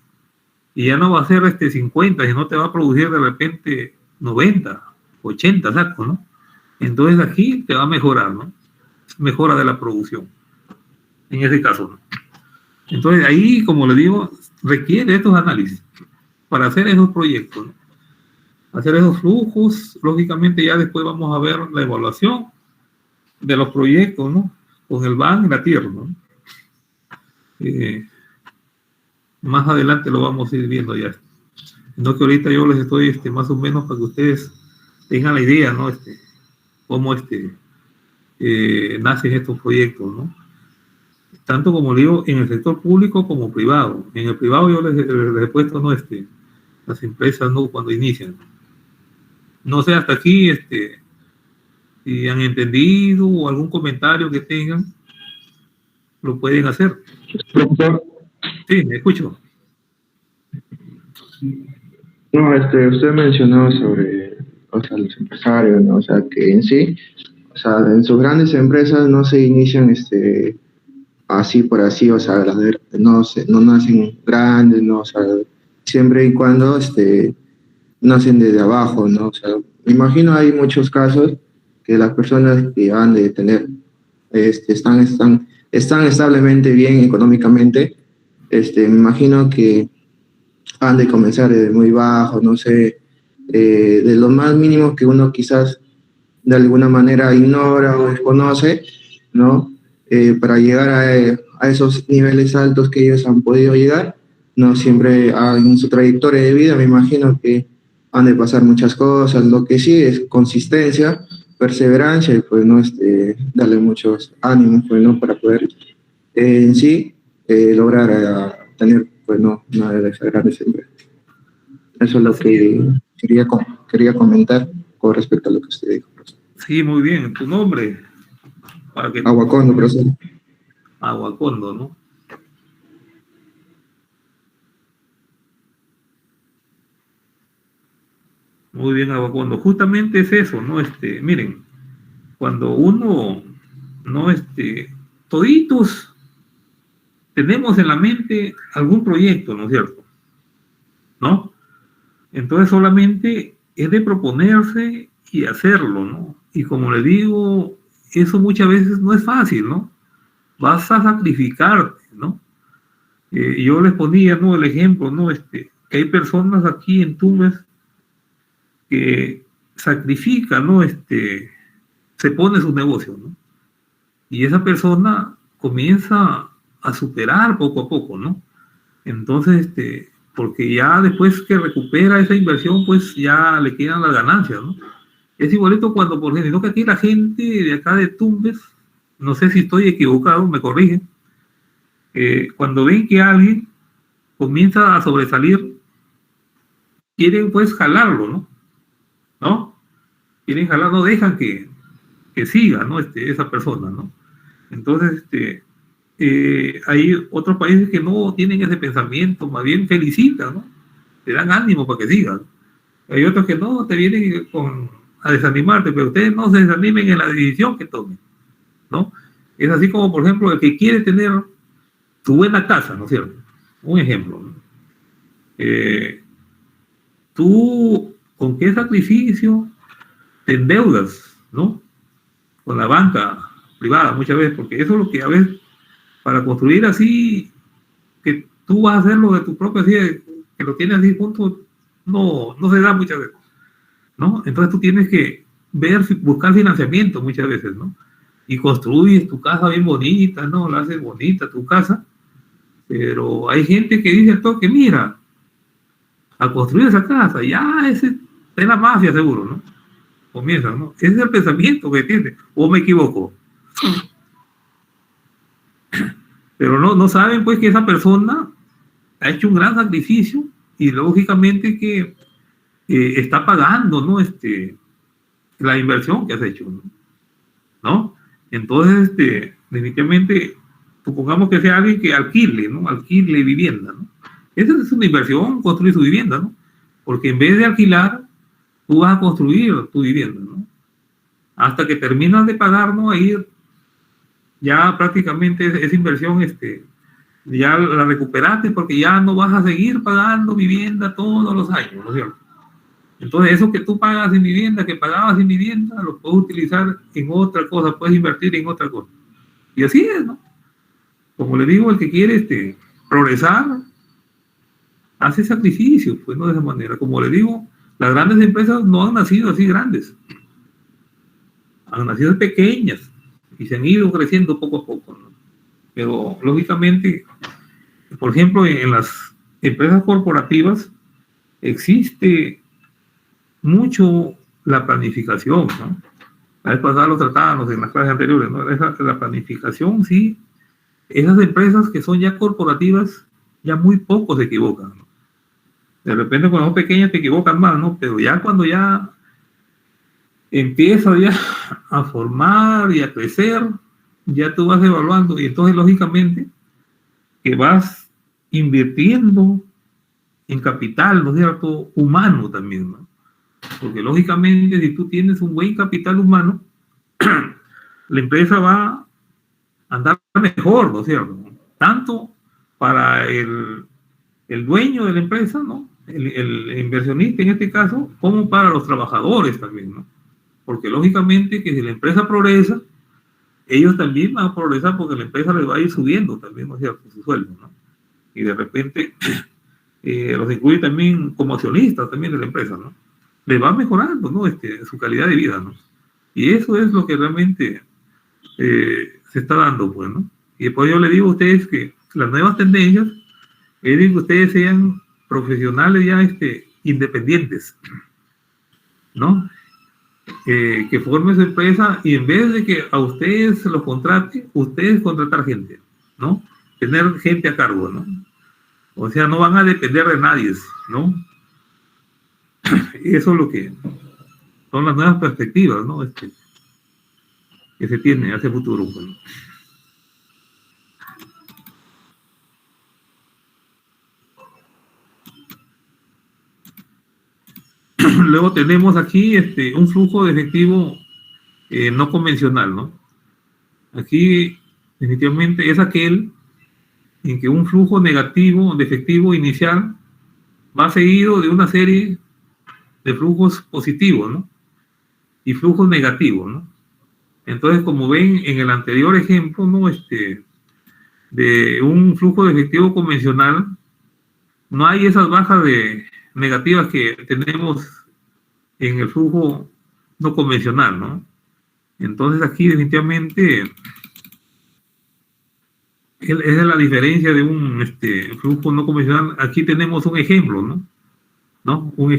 y ya no va a ser 50, sino te va a producir de repente 90, 80 sacos, ¿no? Entonces aquí te va a mejorar, ¿no? Mejora de la producción, en ese caso, ¿no? Entonces ahí, como le digo, requiere estos análisis para hacer esos proyectos, ¿no? Hacer esos flujos. Lógicamente ya después vamos a ver la evaluación de los proyectos, ¿no? Con el BAN y la tierra, ¿no? Más adelante lo vamos a ir viendo ya. No, que ahorita yo les estoy más o menos para que ustedes tengan la idea, ¿no? Cómo nacen estos proyectos, ¿no? Tanto, como digo, en el sector público como privado. En el privado yo les he puesto, ¿no? Las empresas, ¿no? Cuando inician. No sé, hasta aquí, si han entendido o algún comentario que tengan, lo pueden hacer. Profesor. Sí, me escucho. No, usted mencionó sobre, o sea, los empresarios, ¿no? O sea, que en sí, o sea, en sus grandes empresas no se inician, así por así, o sea, no nacen grandes, ¿no? O sea, siempre y cuando, nacen desde abajo, ¿no? O sea, me imagino hay muchos casos que las personas que han de tener, están establemente bien económicamente, me imagino que han de comenzar desde muy bajo, no sé, de lo más mínimo que uno quizás de alguna manera ignora o desconoce, ¿no? Para llegar a esos niveles altos que ellos han podido llegar, ¿no? Siempre en su trayectoria de vida me imagino que han de pasar muchas cosas. Lo que sí es consistencia, perseverancia y pues, ¿no? Darle muchos ánimos, pues, ¿no? Para poder en sí lograr tener, pues, ¿no? Una de esas grandes empresas. Eso es lo que quería comentar con respecto a lo que usted dijo, profesor. Sí, muy bien. ¿Tu nombre? Para que... Aguacondo, profesor. Aguacondo, ¿no? Muy bien, Aguacondo. Justamente es eso, ¿no? Miren, cuando uno, ¿no? Toditos tenemos en la mente algún proyecto, ¿no es cierto? ¿No? Entonces solamente es de proponerse y hacerlo, ¿no? Y como le digo, eso muchas veces no es fácil, ¿no? Vas a sacrificarte, ¿no? Yo les ponía, ¿no? El ejemplo, ¿no? Que hay personas aquí en Tumbes que sacrifican, ¿no? Se pone sus negocios, ¿no? Y esa persona comienza a superar poco a poco, ¿no? Entonces, porque ya después que recupera esa inversión, pues ya le quedan las ganancias, ¿no? Es igualito cuando, por ejemplo, que aquí la gente de acá de Tumbes, no sé si estoy equivocado, me corrigen, cuando ven que alguien comienza a sobresalir, quieren pues jalarlo, ¿no? ¿No? Quieren jalar, no dejan que siga, ¿no? Esa persona, ¿no? Entonces, hay otros países que no tienen ese pensamiento, más bien felicitan, ¿no? Te dan ánimo para que sigan. Hay otros que no, te vienen a desanimarte, pero ustedes no se desanimen en la decisión que tomen, ¿no? Es así como, por ejemplo, el que quiere tener tu buena casa, ¿no es cierto? Un ejemplo, ¿no? Tú, ¿con qué sacrificio te endeudas, ¿no? Con la banca privada muchas veces, porque eso es lo que a veces, para construir así, que tú vas a hacerlo de tu propia, así, que lo tienes así junto, no se da muchas veces, ¿no? Entonces tú tienes que buscar financiamiento muchas veces, ¿no? Y construyes tu casa bien bonita, ¿no? La haces bonita tu casa, Pero hay gente que dice al toque, mira, a construir esa casa, ya ese es la mafia seguro, ¿no? Comienza, ¿no? Ese es el pensamiento que tiene, o me equivoco. Pero no saben pues que esa persona ha hecho un gran sacrificio y lógicamente que está pagando, ¿no? La inversión que has hecho, ¿no? Entonces, definitivamente, supongamos que sea alguien que alquile, ¿no? Alquile vivienda, ¿no? Esa es una inversión, construir su vivienda, ¿no? Porque en vez de alquilar, tú vas a construir tu vivienda, ¿no? Hasta que terminas de pagar, ¿no? Ahí ya prácticamente esa inversión, ya la recuperaste porque ya no vas a seguir pagando vivienda todos los años, ¿no es cierto? Entonces eso que tú pagas en vivienda, que pagabas en vivienda, lo puedes utilizar en otra cosa, puedes invertir en otra cosa. Y así es, ¿no? Como le digo, el que quiere progresar, hace sacrificios, pues no de esa manera. Como le digo, las grandes empresas no han nacido así grandes, han nacido pequeñas y se han ido creciendo poco a poco, ¿no? Pero lógicamente, por ejemplo, en las empresas corporativas existe mucho la planificación, ¿no? La vez pasada lo tratábamos en las clases anteriores, ¿no? La planificación, sí, esas empresas que son ya corporativas, ya muy poco se equivocan, ¿no? De repente cuando son pequeñas te equivocan más, ¿no? Pero ya cuando ya empiezas ya a formar y a crecer, ya tú vas evaluando y entonces lógicamente que vas invirtiendo en capital, ¿no es cierto? Humano también, ¿no? Porque lógicamente si tú tienes un buen capital humano, la empresa va a andar mejor, ¿no es cierto? Tanto para el dueño de la empresa, ¿no? El inversionista en este caso, como para los trabajadores también, ¿no? Porque lógicamente que si la empresa progresa, ellos también van a progresar porque la empresa les va a ir subiendo también, ¿no es cierto? Su sueldo, ¿no? Y de repente los incluye también como accionistas también de la empresa, ¿no? Les va mejorando, ¿no? Su calidad de vida, ¿no? Y eso es lo que realmente se está dando, pues, ¿no? Y después yo le digo a ustedes que las nuevas tendencias es que ustedes sean profesionales ya independientes, ¿no? Que formen su empresa y en vez de que a ustedes se los contrate, ustedes contratar gente, ¿no? Tener gente a cargo, ¿no? O sea, no van a depender de nadie, ¿no? Eso es lo que son las nuevas perspectivas, ¿no? Que se tiene hacia el futuro, pues, ¿no? Luego tenemos aquí un flujo de efectivo no convencional, ¿no? Aquí definitivamente es aquel en que un flujo negativo de efectivo inicial va seguido de una serie de flujos positivos, ¿no? Y flujos negativos, ¿no? Entonces, como ven en el anterior ejemplo, ¿no? De un flujo de efectivo convencional, no hay esas bajas negativas que tenemos en el flujo no convencional, ¿no? Entonces aquí definitivamente esa es la diferencia de un flujo no convencional. Aquí tenemos un ejemplo, ¿no? Un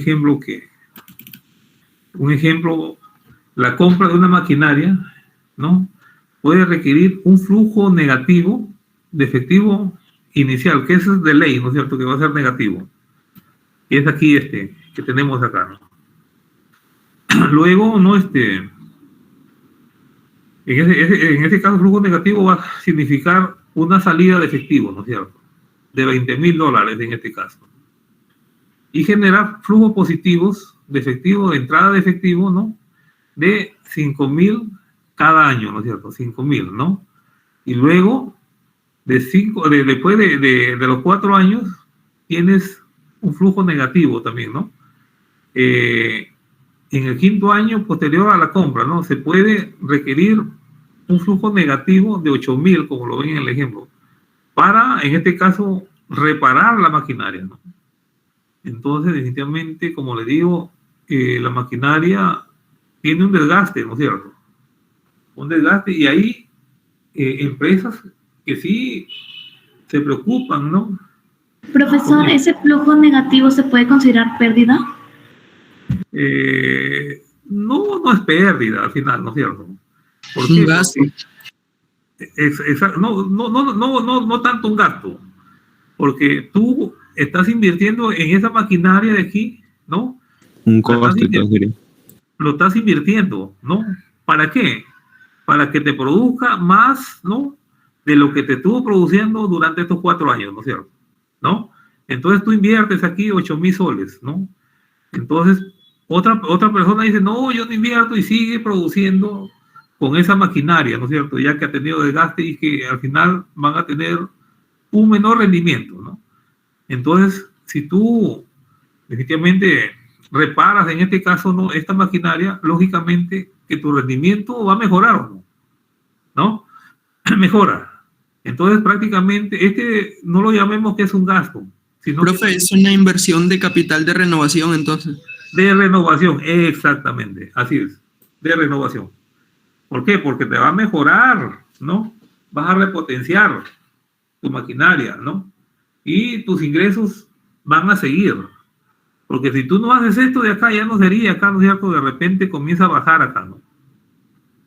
ejemplo, la compra de una maquinaria, ¿no? Puede requerir un flujo negativo de efectivo inicial, que eso es de ley, ¿no es cierto? Que va a ser negativo. Y es aquí que tenemos acá, ¿no? Luego, ¿no? En ese caso, flujo negativo va a significar una salida de efectivo, ¿no es cierto? De $20,000 en este caso. Y generar flujos positivos de efectivo, de entrada de efectivo, ¿no? De 5,000 cada año, ¿no es cierto? 5,000, ¿no? Y luego, después de los 4 años, tienes un flujo negativo también, ¿no? En el 5.º año posterior a la compra, ¿no? Se puede requerir un flujo negativo de 8,000, como lo ven en el ejemplo, para, en este caso, reparar la maquinaria, ¿no? Entonces, definitivamente, como le digo, la maquinaria tiene un desgaste, ¿no es cierto? Un desgaste, y hay empresas que sí se preocupan, ¿no? Profesor, ¿ese flujo negativo se puede considerar pérdida? No es pérdida al final, ¿no es cierto? ¿Por Un qué? gasto. No tanto un gasto, porque tú estás invirtiendo en esa maquinaria de aquí, ¿no? Un costo, entonces. Lo estás invirtiendo, ¿no? ¿Para qué? Para que te produzca más, ¿no? De lo que te estuvo produciendo durante estos 4 años, ¿no es cierto? ¿No? Entonces tú inviertes aquí 8,000 soles, ¿no? Entonces otra persona dice, no, yo no invierto y sigue produciendo con esa maquinaria, ¿no es cierto? Ya que ha tenido desgaste y que al final van a tener un menor rendimiento, ¿no? Entonces, si tú definitivamente reparas en este caso, ¿no? Esta maquinaria, lógicamente que tu rendimiento va a mejorar, ¿o no? ¿No? Mejora. Entonces, prácticamente, no lo llamemos que es un gasto, sino Profe, que es una inversión de capital de renovación, entonces. de renovación, exactamente, así es, de renovación. ¿Por qué? Porque te va a mejorar, ¿no? Vas a repotenciar tu maquinaria, ¿no? Y tus ingresos van a seguir. Porque si tú no haces esto de acá, ya no sería acá, ¿no es cierto? De repente comienza a bajar acá, ¿no?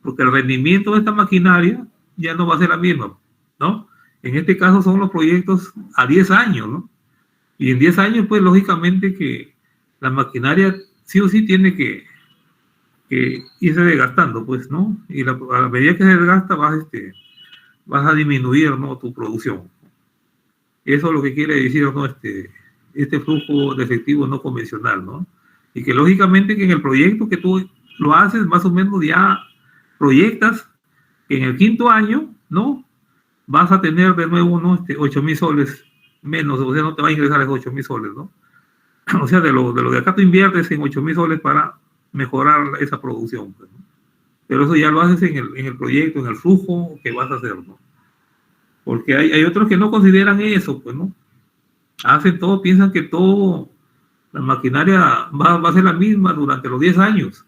Porque el rendimiento de esta maquinaria ya no va a ser la misma, ¿no? En este caso son los proyectos a 10 años, ¿no? Y en 10 años, pues, lógicamente que la maquinaria sí o sí tiene que irse desgastando, pues, ¿no? Y a la medida que se desgasta vas a disminuir, ¿no? Tu producción. Eso es lo que quiere decir, ¿no? Este flujo de efectivo no convencional, ¿no? Y que lógicamente que en el proyecto que tú lo haces, más o menos ya proyectas que en el 5.º año, ¿no? Vas a tener de nuevo, ¿no? 8,000 soles menos, o sea, no te va a ingresar esos 8,000 soles, ¿no? O sea, de lo de acá tú inviertes en 8,000 soles para mejorar esa producción, pues, ¿no? Pero eso ya lo haces en el proyecto, en el flujo que vas a hacer, ¿no? Porque hay otros que no consideran eso, pues, ¿no? Hacen todo, piensan que todo, la maquinaria va a ser la misma durante los 10 años,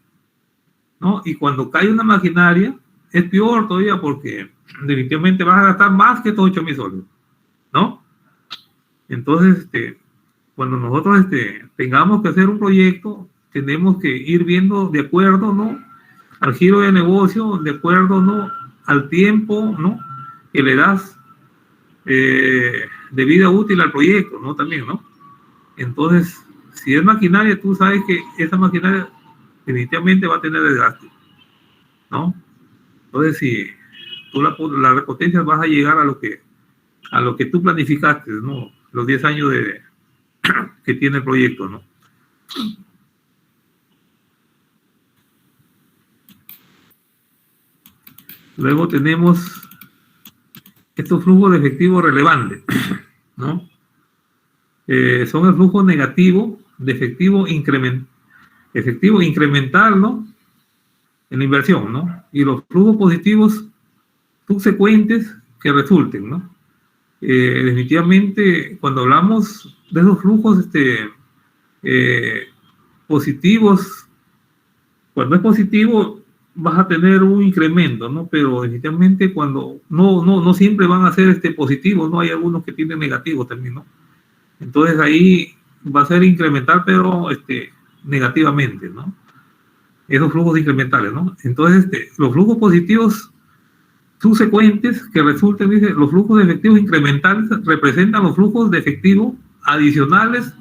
¿no? Y cuando cae una maquinaria, es peor todavía porque definitivamente vas a gastar más que estos 8,000 soles, ¿no? Entonces, cuando nosotros tengamos que hacer un proyecto, tenemos que ir viendo de acuerdo, ¿no? Al giro de negocio, de acuerdo, ¿no? Al tiempo, ¿no? Que le das de vida útil al proyecto, ¿no? También, ¿no? Entonces, si es maquinaria, tú sabes que esa maquinaria definitivamente va a tener desgaste, ¿no? Entonces, si tú la repotencias, vas a llegar a lo que tú planificaste, ¿no? Los 10 años que tiene el proyecto, ¿no? Luego tenemos estos flujos de efectivo relevantes, ¿no? Son el flujo negativo de efectivo incremental, ¿no? En la inversión, ¿no? Y los flujos positivos subsecuentes que resulten, ¿no? Definitivamente, cuando hablamos de esos flujos positivos, cuando es positivo vas a tener un incremento, ¿no? Pero definitivamente cuando no siempre van a ser positivos, ¿no? Hay algunos que tienen negativos también, ¿no? Entonces ahí va a ser incremental, pero negativamente, ¿no? Esos flujos incrementales, ¿no? Entonces los flujos positivos subsecuentes que resulten, dice, los flujos de efectivos incrementales representan los flujos de efectivo adicionales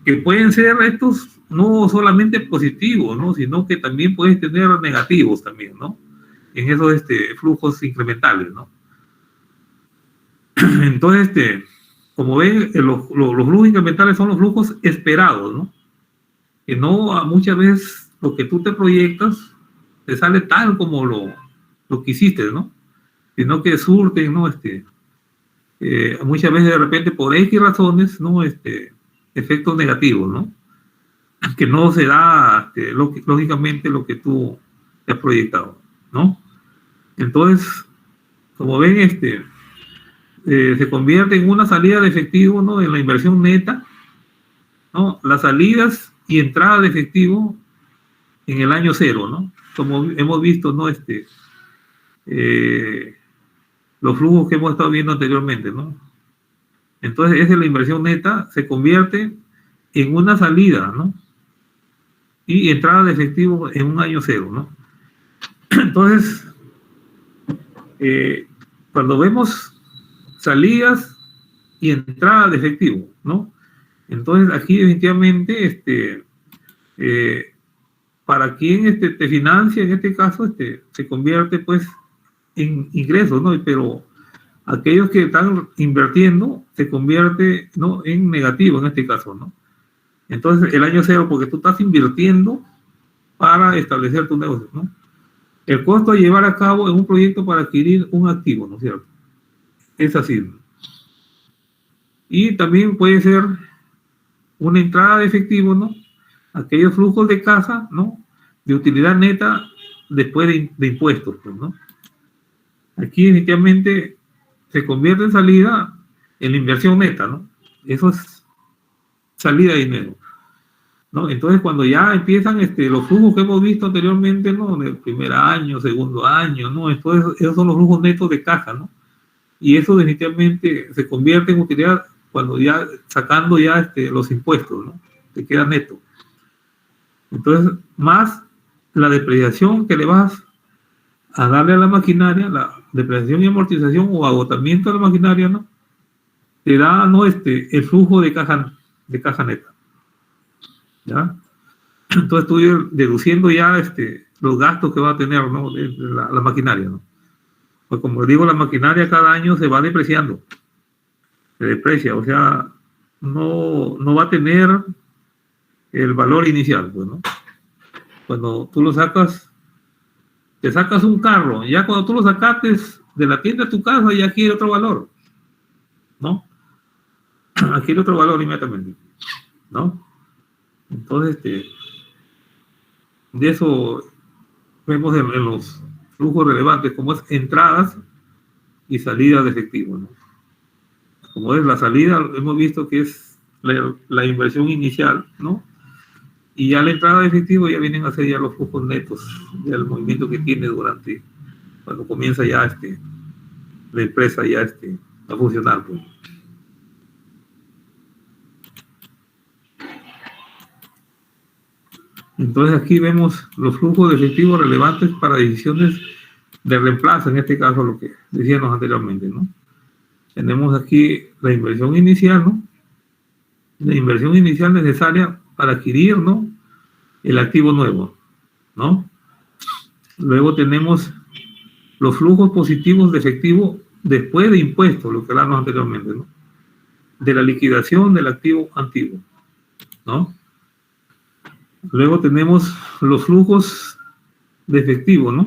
que pueden ser estos no solamente positivos, ¿no? Sino que también puedes tener negativos también, ¿no? En esos flujos incrementales, ¿no? Entonces, como ven, los flujos incrementales son los flujos esperados, ¿no? Que no muchas veces lo que tú te proyectas te sale tal como lo que hiciste, ¿no? Sino que surten, ¿no? Muchas veces de repente por X razones, ¿no? Efectos negativos, ¿no? Que no se da lógicamente lo que tú te has proyectado, ¿no? Entonces, como ven, se convierte en una salida de efectivo, ¿no? En la inversión neta, ¿no? Las salidas y entradas de efectivo en el año 0, ¿no? Como hemos visto, ¿no? Los flujos que hemos estado viendo anteriormente, ¿no? Entonces, esa es la inversión neta, se convierte en una salida, ¿no? Y entrada de efectivo en un año cero, ¿no? Entonces, cuando vemos salidas y entrada de efectivo, ¿no? Entonces, aquí definitivamente, para quien te financia, en este caso, se convierte, pues, en ingresos, ¿no? Pero aquellos que están invirtiendo se convierte, ¿no?, en negativo en este caso, ¿no? Entonces, el año cero, porque tú estás invirtiendo para establecer tu negocio, ¿no? El costo de llevar a cabo en un proyecto para adquirir un activo, ¿no es cierto? Es así, ¿no? Y también puede ser una entrada de efectivo, ¿no? Aquellos flujos de caja, ¿no?, de utilidad neta después de impuestos, pues, ¿no? Aquí definitivamente se convierte en salida en la inversión neta, ¿no? Eso es salida de dinero, ¿no? Entonces, cuando ya empiezan los flujos que hemos visto anteriormente, ¿no?, en el primer año, segundo año, ¿no? Entonces, esos son los flujos netos de caja, ¿no? Y eso definitivamente se convierte en utilidad cuando ya sacando ya los impuestos, ¿no? Te queda neto. Entonces, más la depreciación que le vas a darle a la maquinaria, la depreciación y amortización o agotamiento de la maquinaria, ¿no?, te da, ¿no?, el flujo de caja neta, ¿ya? Entonces tú deduciendo ya los gastos que va a tener, ¿no?, de la maquinaria, ¿no? Pues como digo, la maquinaria cada año se va depreciando, se deprecia, o sea, no va a tener el valor inicial, pues, ¿no? Cuando tú lo sacas, te sacas un carro, ya cuando tú lo sacaste de la tienda a tu casa, ya adquiere otro valor, ¿no? Adquiere otro valor inmediatamente, ¿no? Entonces, de eso vemos en los flujos relevantes, como es entradas y salidas de efectivo, ¿no? Como es la salida, hemos visto que es la inversión inicial, ¿no? Y ya la entrada de efectivo ya vienen a ser ya los flujos netos del movimiento que tiene durante, cuando comienza ya la empresa ya a funcionar, pues. Entonces aquí vemos los flujos de efectivo relevantes para decisiones de reemplazo, en este caso lo que decíamos anteriormente, ¿no? Tenemos aquí la inversión inicial, ¿no? La inversión inicial necesaria para adquirir, ¿no?, el activo nuevo, ¿no? Luego tenemos los flujos positivos de efectivo después de impuestos, lo que hablamos anteriormente, ¿no?, de la liquidación del activo antiguo, ¿no? Luego tenemos los flujos de efectivo, ¿no?,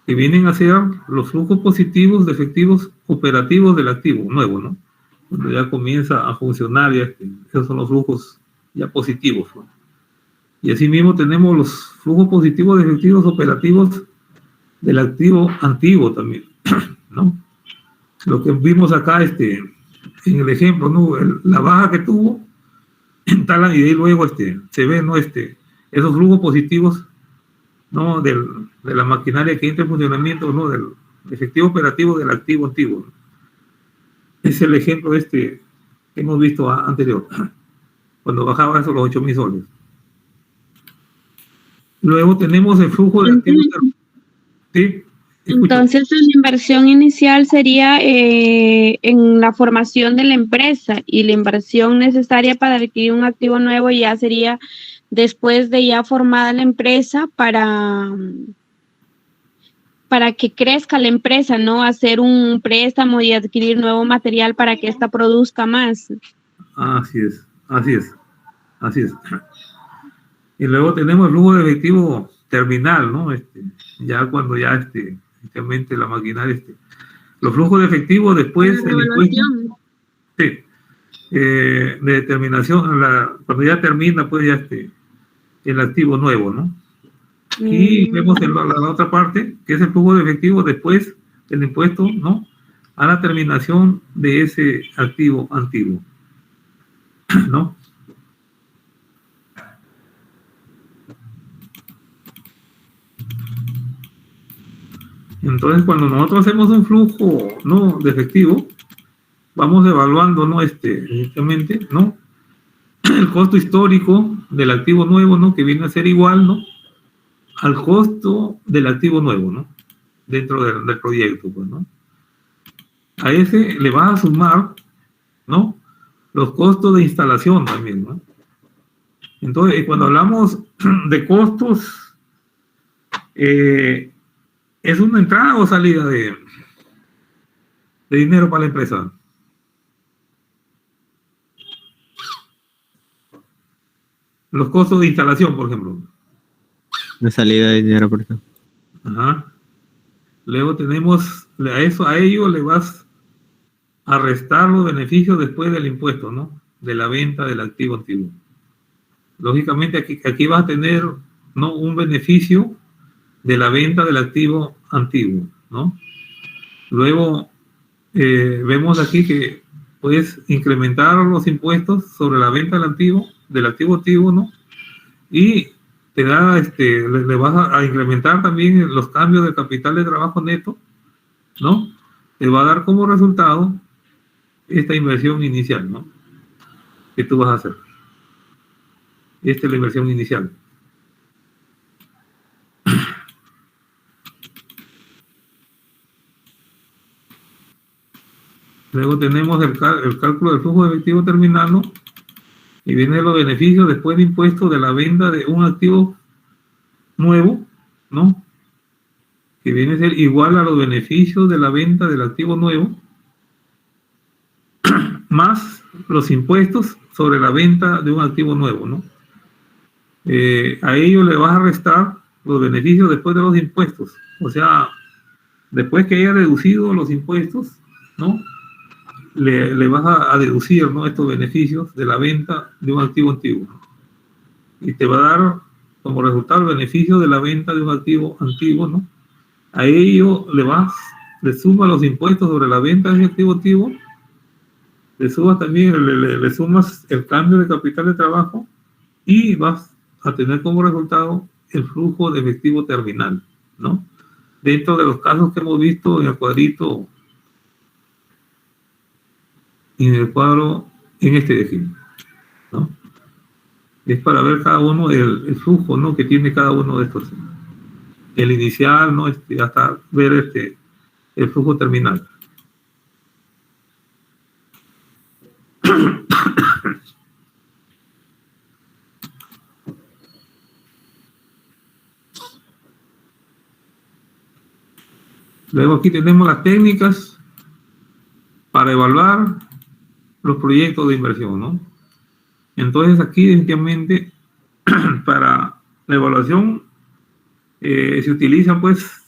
que vienen a ser los flujos positivos de efectivos operativos del activo nuevo, ¿no?, cuando ya comienza a funcionar, ya esos son los flujos ya positivos, ¿no? Y asimismo tenemos los flujos positivos de efectivos operativos del activo antiguo también, ¿no? Lo que vimos acá en el ejemplo, ¿no?, la baja que tuvo en Talan, y de ahí luego se ven, ¿no?, esos flujos positivos, ¿no?, de la maquinaria que entra en funcionamiento, ¿no?, del efectivo operativo del activo antiguo, ¿no? Es el ejemplo que hemos visto anterior, cuando bajaba eso los 8.000 soles. Luego tenemos el flujo de activos. ¿Sí? Entonces, la inversión inicial sería en la formación de la empresa, y la inversión necesaria para adquirir un activo nuevo ya sería después de ya formada la empresa para que crezca la empresa, ¿no? Hacer un préstamo y adquirir nuevo material para que ésta produzca más. Así es, así es, así es. Y luego tenemos el flujo de efectivo terminal, ¿no? Ya cuando ya efectivamente la maquinaria, los flujos de efectivo después del impuesto, sí, de determinación, cuando ya termina, pues ya el activo nuevo, ¿no? Y vemos en la otra parte, que es el flujo de efectivo después del impuesto, ¿no?, a la terminación de ese activo antiguo, ¿no? Entonces, cuando nosotros hacemos un flujo, ¿no?, de efectivo, vamos evaluando, ¿no? Justamente, ¿no? El costo histórico del activo nuevo, ¿no? Que viene a ser igual, ¿no? Al costo del activo nuevo, ¿no? Dentro del proyecto, pues, ¿no? A ese le vas a sumar, ¿no? Los costos de instalación también, ¿no? Entonces, cuando hablamos de costos, ¿es una entrada o salida de dinero para la empresa? Los costos de instalación, por ejemplo. La salida de dinero, por ejemplo. Ajá. Luego tenemos, a ello le vas a restar los beneficios después del impuesto, ¿no? De la venta del activo antiguo. Lógicamente aquí vas a tener, ¿no? Un beneficio de la venta del activo antiguo, ¿no? Luego vemos aquí que puedes incrementar los impuestos sobre la venta del activo antiguo, ¿no? Y te da, le vas a incrementar también los cambios de capital de trabajo neto, ¿no? Te va a dar como resultado esta inversión inicial, ¿no? Que tú vas a hacer. Esta es la inversión inicial. Luego tenemos el cálculo del flujo de efectivo terminal, ¿no? Y vienen los beneficios después de impuestos de la venta de un activo nuevo, ¿no? Que viene a ser igual a los beneficios de la venta del activo nuevo, más los impuestos sobre la venta de un activo nuevo, ¿no? A ello le vas a restar los beneficios después de los impuestos. O sea, después que haya deducido los impuestos, ¿no? Le vas a deducir, ¿no? Estos beneficios de la venta de un activo antiguo. Y te va a dar como resultado el beneficio de la venta de un activo antiguo, ¿no? A ello le sumas los impuestos sobre la venta de ese activo antiguo, le sumas el cambio de capital de trabajo y vas a tener como resultado el flujo de efectivo terminal, ¿no? Dentro de los casos que hemos visto en el cuadrito, en el cuadro, en este de aquí, ¿no? Es para ver cada uno el flujo, ¿no? Que tiene cada uno de estos. El inicial, ¿no? Hasta ver el flujo terminal. Luego aquí tenemos las técnicas para evaluar los proyectos de inversión, ¿no? Entonces aquí definitivamente para la evaluación se utiliza pues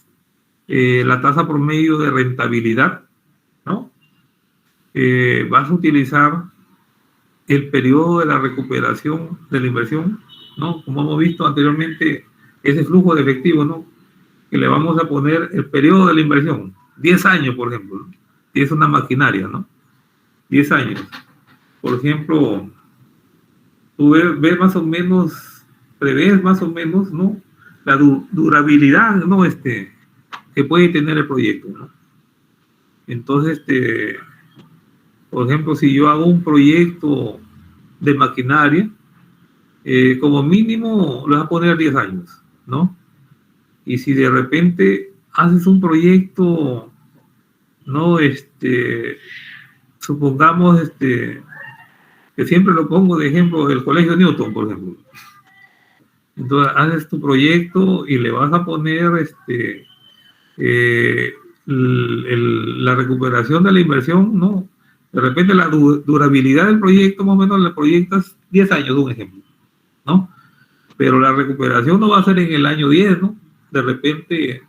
la tasa promedio de rentabilidad, ¿no? Vas a utilizar el periodo de la recuperación de la inversión, ¿no? Como hemos visto anteriormente, ese flujo de efectivo, ¿no? Que le vamos a poner el periodo de la inversión, 10 años, por ejemplo, ¿no? Si es una maquinaria, ¿no? 10 años. Por ejemplo, tú ves más o menos, prevés más o menos, ¿no? La durabilidad, ¿no? Que puede tener el proyecto, ¿no? Entonces, por ejemplo, si yo hago un proyecto de maquinaria, como mínimo le vas a poner 10 años, ¿no? Y si de repente haces un proyecto, ¿no? Supongamos, que siempre lo pongo de ejemplo, el Colegio Newton, por ejemplo. Entonces, haces tu proyecto y le vas a poner, la recuperación de la inversión, ¿no? De repente la durabilidad del proyecto, más o menos, le proyectas 10 años, un ejemplo, ¿no? Pero la recuperación no va a ser en el año 10, ¿no? De repente,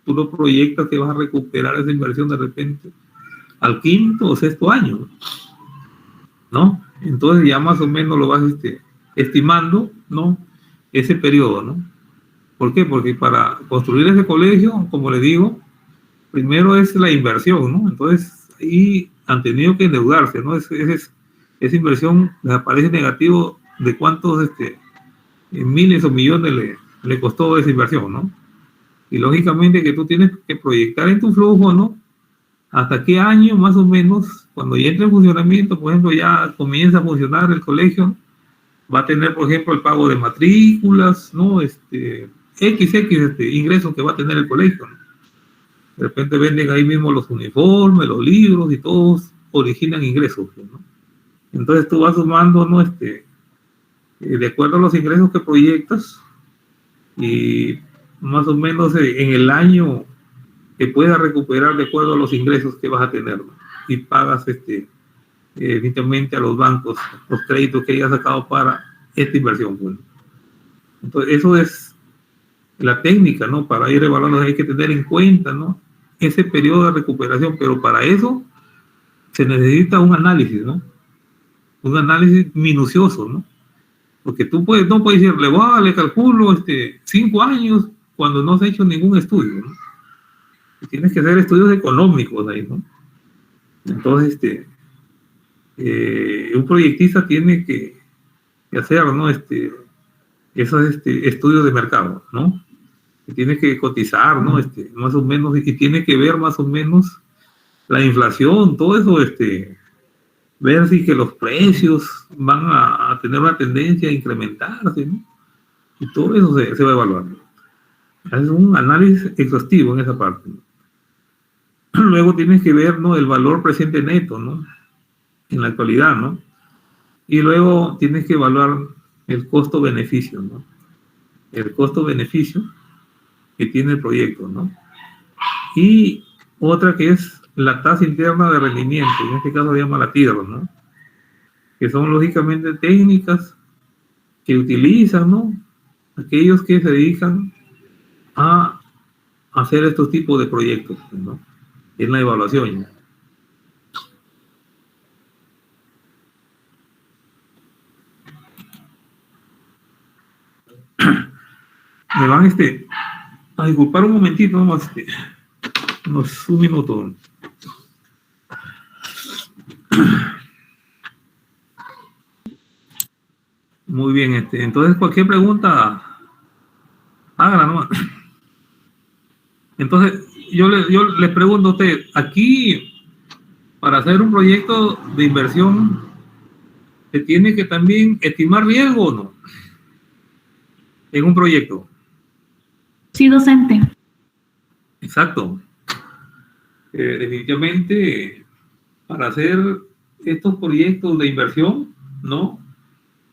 tú lo proyectas que vas a recuperar esa inversión de repente al 5º o 6º año, ¿no? Entonces ya más o menos lo vas estimando, ¿no? Ese periodo, ¿no? ¿Por qué? Porque para construir ese colegio, como les digo, primero es la inversión, ¿no? Entonces ahí han tenido que endeudarse, ¿no? Esa inversión les aparece negativo de cuántos miles o millones le costó esa inversión, ¿no? Y lógicamente que tú tienes que proyectar en tu flujo, ¿no? Hasta qué año más o menos cuando ya entre en funcionamiento, por ejemplo, ya comienza a funcionar el colegio, va a tener, por ejemplo, el pago de matrículas, ¿no? Ingresos que va a tener el colegio, ¿no? De repente venden ahí mismo los uniformes, los libros y todos originan ingresos, ¿no? Entonces tú vas sumando, ¿no? De acuerdo a los ingresos que proyectas y más o menos en el año que puedas recuperar de acuerdo a los ingresos que vas a tener, ¿no? Y pagas evidentemente a los bancos los créditos que hayas sacado para esta inversión, pues. Entonces eso es la técnica, ¿no? Para ir evaluando hay que tener en cuenta, ¿no? Ese periodo de recuperación, pero para eso se necesita un análisis, ¿no? Un análisis minucioso, ¿no? Porque tú no puedes decirle, le calculo 5 años cuando no se ha hecho ningún estudio, ¿no? Y tienes que hacer estudios económicos ahí, ¿no? Entonces, un proyectista tiene que hacer, ¿no? Esos estudios de mercado, ¿no? Que tiene que cotizar, ¿no? Más o menos, y tiene que ver más o menos la inflación, todo eso, ver si que los precios van a tener una tendencia a incrementarse, ¿no? Y todo eso se va a evaluar. Es un análisis exhaustivo en esa parte, ¿no? Luego tienes que ver, ¿no? El valor presente neto, ¿no? En la actualidad, ¿no? Y luego tienes que evaluar el costo-beneficio, ¿no? El costo-beneficio que tiene el proyecto, ¿no? Y otra que es la tasa interna de rendimiento, en este caso se llama la TIR, ¿no? Que son lógicamente técnicas que utilizan, ¿no? Aquellos que se dedican a hacer estos tipos de proyectos, ¿no? En la evaluación, ¿no? Me van a disculpar un momentito nomás, un minuto. Muy bien, entonces cualquier pregunta, hágala nomás. Entonces, yo les pregunto a usted, aquí, para hacer un proyecto de inversión, ¿se tiene que también estimar riesgo o no? En un proyecto. Sí, docente. Exacto. Definitivamente, para hacer estos proyectos de inversión, ¿no?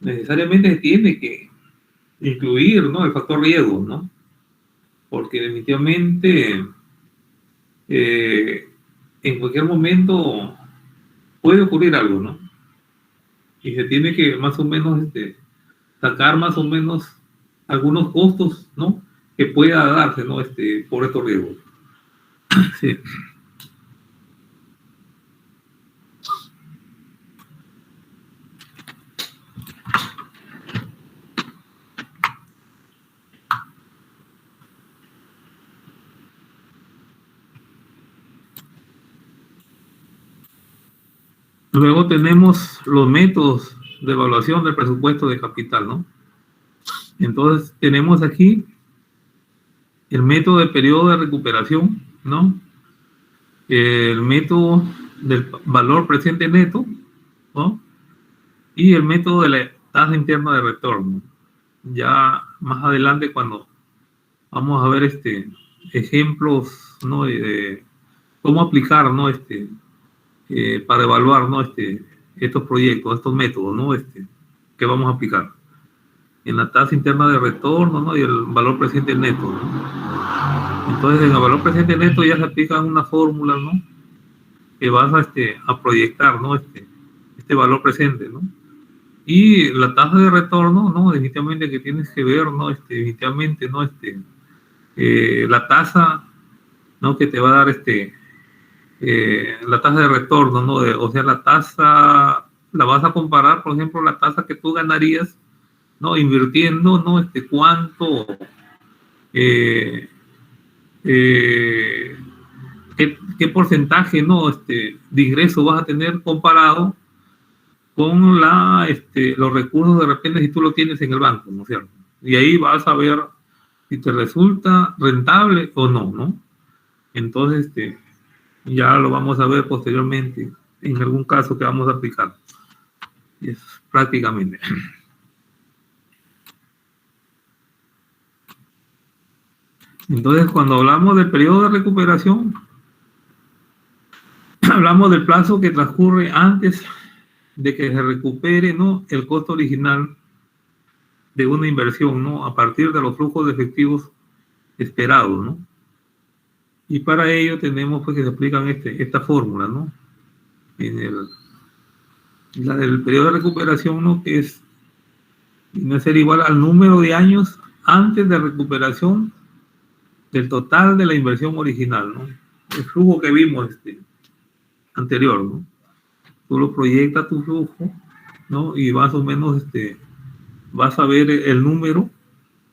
Necesariamente se tiene que incluir, ¿no? El factor riesgo, ¿no? Porque definitivamente en cualquier momento puede ocurrir algo, ¿no? Y se tiene que más o menos sacar más o menos algunos costos, ¿no? Que pueda darse, ¿no? Por estos riesgos. Sí. Luego tenemos los métodos de evaluación del presupuesto de capital, ¿no? Entonces tenemos aquí el método de periodo de recuperación, ¿no? El método del valor presente neto, ¿no? Y el método de la tasa interna de retorno. Ya más adelante cuando vamos a ver ejemplos, ¿no? De cómo aplicar, ¿no? Para evaluar, ¿no? Estos proyectos, estos métodos, ¿no? Que vamos a aplicar en la tasa interna de retorno, ¿no? Y el valor presente neto, ¿no? Entonces en el valor presente neto ya se aplican unas fórmulas, ¿no? Que vas a proyectar, ¿no? Este valor presente, ¿no? Y la tasa de retorno, ¿no? Definitivamente que tienes que ver, ¿no? Definitivamente, ¿no? La tasa, ¿no? Que te va a dar la tasa de retorno, ¿no? O sea, la tasa, la vas a comparar, por ejemplo, la tasa que tú ganarías, ¿no? Invirtiendo, ¿no? Cuánto, qué qué porcentaje, ¿no? De ingreso vas a tener comparado con los recursos de repente si tú lo tienes en el banco, ¿no es cierto? Y ahí vas a ver si te resulta rentable o no, ¿no? Entonces, ya lo vamos a ver posteriormente en algún caso que vamos a aplicar. Y es prácticamente. Entonces, cuando hablamos del periodo de recuperación, hablamos del plazo que transcurre antes de que se recupere, ¿no?, el costo original de una inversión, ¿no?, a partir de los flujos de efectivos esperados, ¿no? Y para ello tenemos, pues, que se aplican esta fórmula, ¿no? La del periodo de recuperación, ¿no?, que es no ser igual al número de años antes de recuperación del total de la inversión original, ¿no? El flujo que vimos anterior, ¿no? Tú lo proyectas tu flujo, ¿no? Y más o menos vas a ver el número,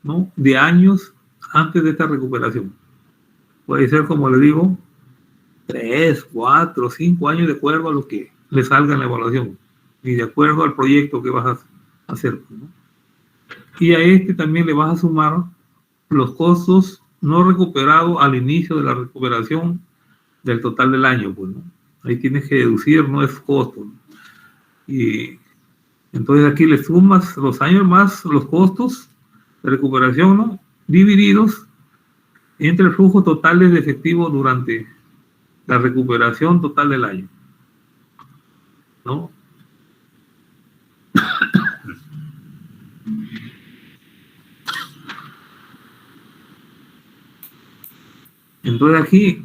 ¿no?, de años antes de esta recuperación. Puede ser, como le digo, 3, 4, 5 años, de acuerdo a lo que le salga en la evaluación y de acuerdo al proyecto que vas a hacer, ¿no? Y a también le vas a sumar los costos no recuperados al inicio de la recuperación del total del año, pues, ¿no? Ahí tienes que deducir, ¿no?, esos costos, ¿no? Y entonces aquí le sumas los años más los costos de recuperación, ¿no?, divididos entre el flujo total de efectivo durante la recuperación total del año, ¿no? Entonces aquí,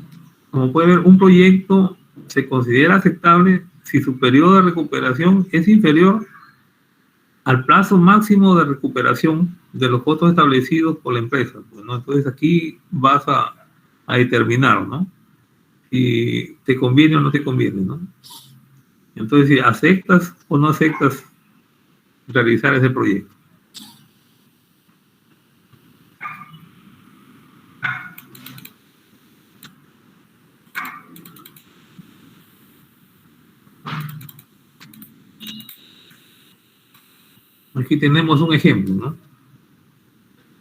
como puede ver, un proyecto se considera aceptable si su periodo de recuperación es inferior al plazo máximo de recuperación de los costos establecidos por la empresa, pues, ¿no? Entonces aquí vas a determinar, ¿no?, si te conviene o no te conviene, ¿no? Entonces, si aceptas o no aceptas realizar ese proyecto. Aquí tenemos un ejemplo, ¿no?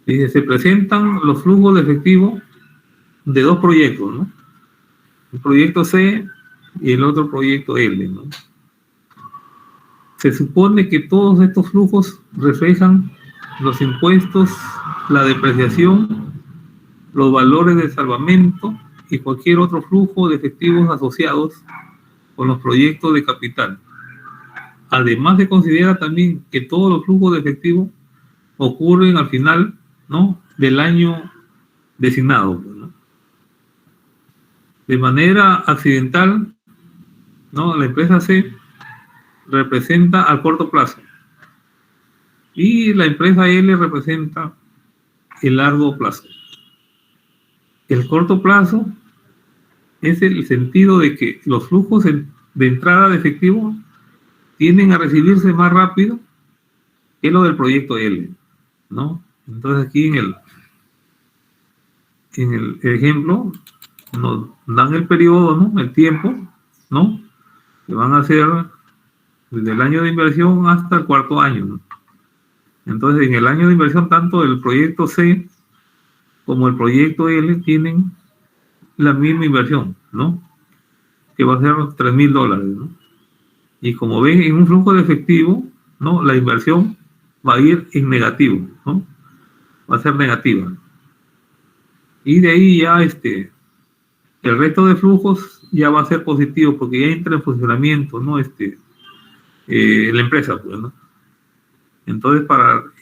Dice, se presentan los flujos de efectivo de dos proyectos, ¿no? El proyecto C y el otro proyecto L, ¿no? Se supone que todos estos flujos reflejan los impuestos, la depreciación, los valores de salvamento y cualquier otro flujo de efectivos asociados con los proyectos de capital. Además, se considera también que todos los flujos de efectivo ocurren al final, ¿no?, del año designado, ¿no? De manera accidental, ¿no?, la empresa C representa al corto plazo y la empresa L representa el largo plazo. El corto plazo es el sentido de que los flujos de entrada de efectivo tienden a recibirse más rápido que lo del proyecto L, ¿no? Entonces aquí en el ejemplo nos dan el periodo, ¿no?, el tiempo, ¿no?, que van a ser desde el año de inversión hasta el cuarto año, ¿no? Entonces, en el año de inversión, tanto el proyecto C como el proyecto L tienen la misma inversión, ¿no?, que va a ser $3,000, ¿no? Y como ven, en un flujo de efectivo, ¿no?, la inversión va a ir en negativo, ¿no?, va a ser negativa. Y de ahí ya el resto de flujos ya va a ser positivo porque ya entra en funcionamiento, ¿no?, la empresa, pues, ¿no? Entonces,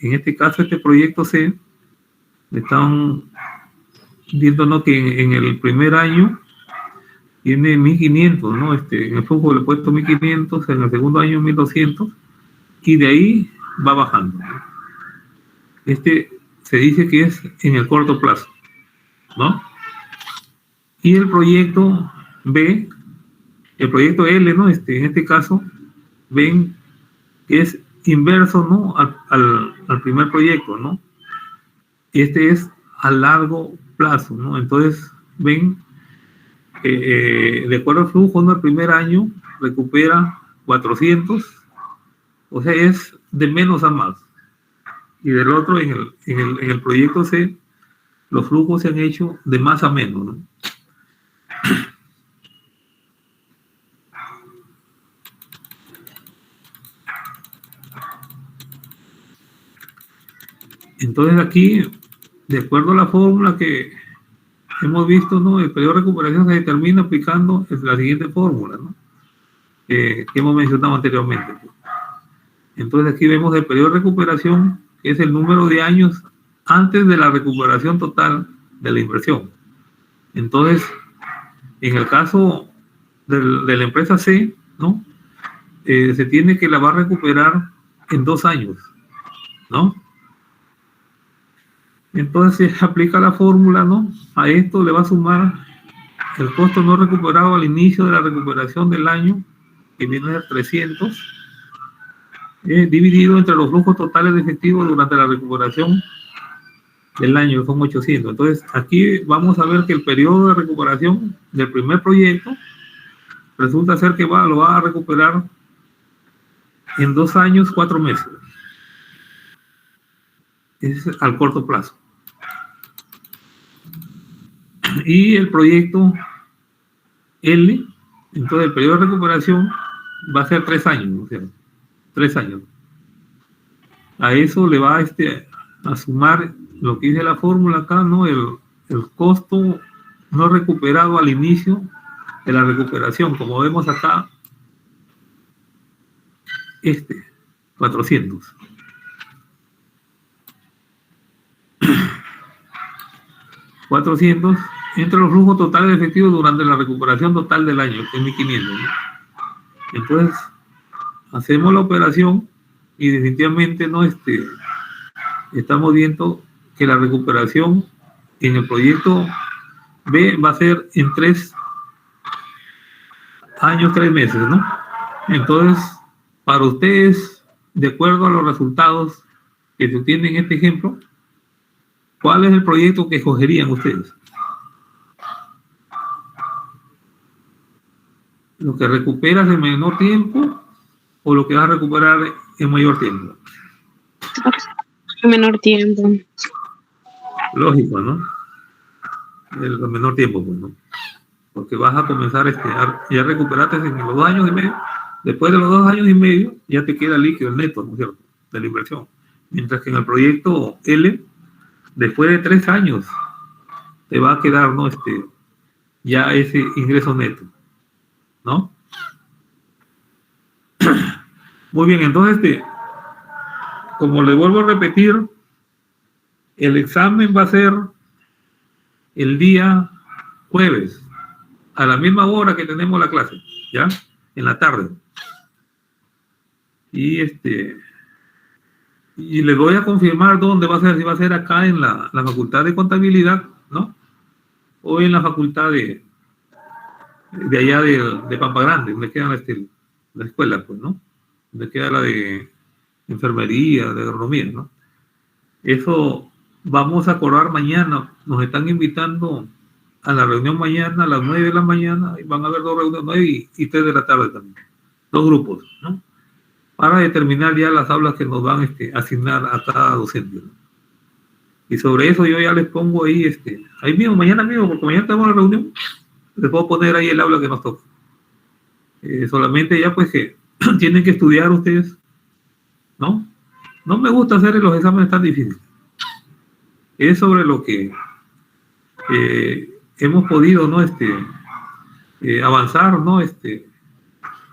en este caso, este proyecto C, están viendo, ¿no?, que en el primer año tiene 1.500, ¿no? En el flujo le he puesto 1.500, en el segundo año 1.200, y de ahí va bajando, ¿no? Se dice que es en el corto plazo, ¿no? Y el proyecto B, el proyecto L, ¿no?, en este caso, ven que es inverso, ¿no?, al primer proyecto, ¿no? Este es a largo plazo, ¿no? Entonces, ven, de acuerdo al flujo, ¿no?, el primer año recupera 400, o sea, es de menos a más. Y del otro, en el proyecto C, los flujos se han hecho de más a menos, ¿no? Entonces aquí, de acuerdo a la fórmula que hemos visto, ¿no? El periodo de recuperación se determina aplicando la siguiente fórmula, ¿no? Que hemos mencionado anteriormente. Entonces aquí vemos el periodo de recuperación, que es el número de años antes de la recuperación total de la inversión. Entonces, en el caso de la empresa C, ¿no? Se tiene que la va a recuperar en 2 años, ¿no? Entonces se aplica la fórmula, ¿no? A esto le va a sumar el costo no recuperado al inicio de la recuperación del año, que viene a ser 300, dividido entre los flujos totales de efectivo durante la recuperación del año, que son 800. Entonces aquí vamos a ver que el periodo de recuperación del primer proyecto resulta ser que lo va a recuperar en 2 años, 4 meses. Es al corto plazo. Y el proyecto L, entonces el periodo de recuperación va a ser 3 años, o sea, 3 años. A eso le va a sumar lo que dice la fórmula acá, ¿no? El costo no recuperado al inicio de la recuperación, como vemos acá, 400. Entre los flujos totales de efectivo durante la recuperación total del año, que es 1500, ¿no? Entonces, hacemos la operación y definitivamente no estamos viendo que la recuperación en el proyecto B va a ser en 3 años, 3 meses, ¿no? Entonces, para ustedes, de acuerdo a los resultados que se obtienen en este ejemplo, ¿cuál es el proyecto que escogerían ustedes? ¿Lo que recuperas en menor tiempo o lo que vas a recuperar en mayor tiempo? En menor tiempo. Lógico, ¿no? El menor tiempo, pues, ¿no? Porque vas a comenzar ya recuperaste en los 2 años y medio. Después de los 2 años y medio ya te queda líquido el neto, ¿no es cierto?, de la inversión. Mientras que en el proyecto L, después de 3 años te va a quedar, ¿no? Ya ese ingreso neto, ¿no? Muy bien, entonces como le vuelvo a repetir, el examen va a ser el día jueves a la misma hora que tenemos la clase, ¿ya? En la tarde. Y les voy a confirmar dónde va a ser, si va a ser acá en la Facultad de Contabilidad, ¿no? O en la Facultad de allá de Pampa Grande, donde queda la escuela, pues, ¿no? Donde queda la de enfermería, de agronomía, ¿no? Eso vamos a acordar mañana. Nos están invitando a la reunión mañana a las 9 de la mañana, y van a haber 2 reuniones, 9 y 3 de la tarde también. 2 grupos, ¿no? Para determinar ya las aulas que nos van a asignar a cada docente, ¿no? Y sobre eso yo ya les pongo ahí, ahí mismo, mañana mismo, porque mañana tenemos la reunión, les puedo poner ahí el aula que nos toca. Solamente ya pues que tienen que estudiar ustedes, ¿no? No me gusta hacer los exámenes tan difíciles. Es sobre lo que hemos podido, ¿no? Avanzar, ¿no?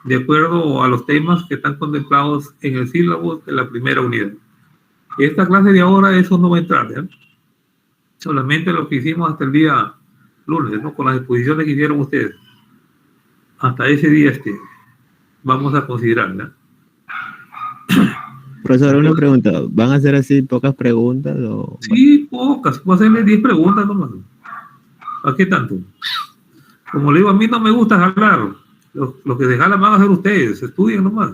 De acuerdo a los temas que están contemplados en el sílabo de la primera unidad. Esta clase de ahora, eso no va a entrar, ¿ya? Solamente lo que hicimos hasta el día lunes, ¿no? Con las exposiciones que hicieron ustedes. Hasta ese día, vamos a considerar, ¿ya? Profesor, una pregunta. ¿Van a hacer así pocas preguntas? O... Sí, pocas. Voy a hacerle 10 preguntas nomás. ¿A qué tanto? Como le digo, a mí no me gusta hablar. Lo que se jalan van a hacer ustedes. Estudien nomás.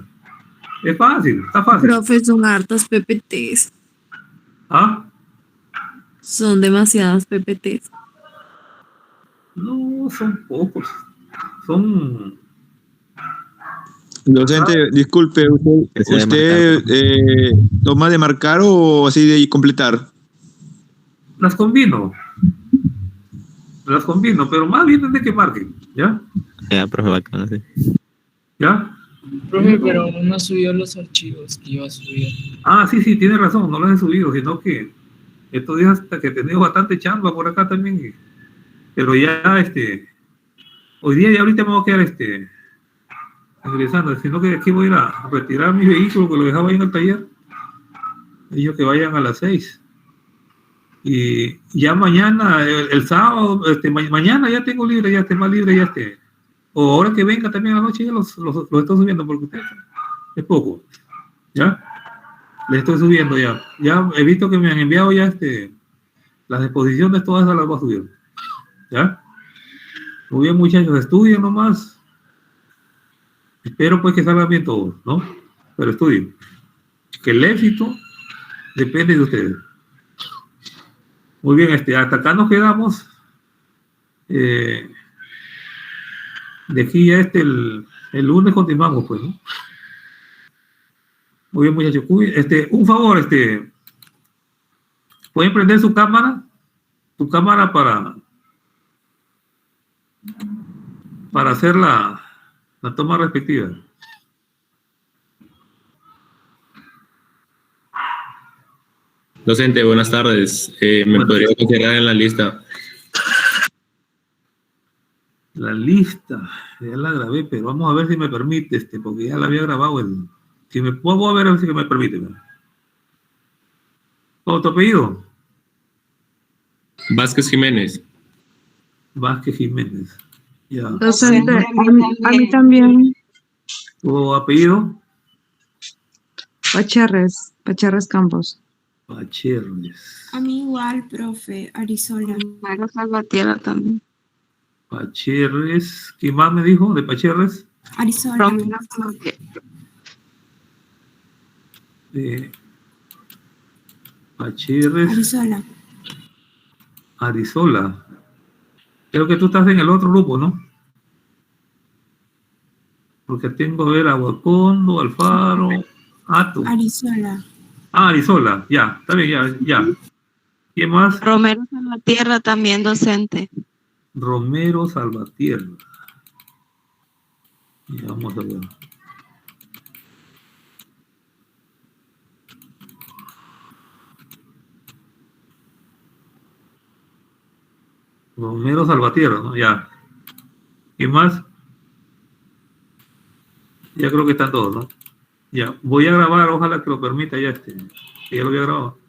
Es fácil, está fácil. Profe, son hartas PPTs. ¿Ah? Son demasiadas PPTs. No, son pocos. Son... Docente, disculpe, ¿usted toma de marcar o así de completar? Las combino, pero más bien de que marquen, ¿ya? Ya, profe, bacano, sí. ¿Ya? Profe, pero no subió los archivos que iba a subir. Ah, sí, tiene razón, no los he subido, sino que Estos días hasta que he tenido bastante chamba por acá también. Pero ya, hoy día y ahorita me voy a quedar, ingresando, sino que aquí voy a ir a retirar mi vehículo que lo dejaba ahí en el taller. Ellos que vayan a las 6. Y ya mañana, el sábado, mañana ya tengo libre, ya esté más libre, ya esté. O ahora que venga también a la noche, ya los estoy subiendo, porque ustedes es poco. ¿Ya? Les estoy subiendo ya. Ya he visto que me han enviado ya las exposiciones, todas esas las voy a subir. ¿Ya? Muy bien, muchachos, estudien nomás. Espero pues que salgan bien todos, ¿no? Pero estudien. Que el éxito depende de ustedes. Muy bien, hasta acá nos quedamos. De aquí ya el lunes continuamos, pues, ¿no? Muy bien, muchachos. Un favor, ¿pueden prender su cámara? Su cámara para hacer la toma respectiva. Docente, buenas tardes. ¿Me podría considerar en la lista? La lista, ya la grabé, pero vamos a ver si me permite, porque ya la había grabado. Si me puedo ver si me permite. ¿Cómo tu apellido? Vázquez Jiménez. Vázquez Jiménez. Ya. Docente, a mí también. ¿Tu apellido? Pacherres Campos. Pacherres. A mí igual, profe, Arizola. Romero Salvatierra también. Pacherres. ¿Quién más me dijo de Pacherres? Arizola. Romero Salvatierra. Pacherres. Arizola. Arizola. Creo que tú estás en el otro grupo, ¿no? Porque tengo a ver Aguacondo, Alfaro, Ato. Arizola. Arizola, ya, está bien, ya. ¿Quién más? Romero Salvatierra también, docente. Romero Salvatierra. Ya, vamos a ver. Romero Salvatierra, ¿no? Ya. ¿Quién más? Ya creo que están todos, ¿no? Ya. Voy a grabar, ojalá que lo permita ya que ya lo había grabado.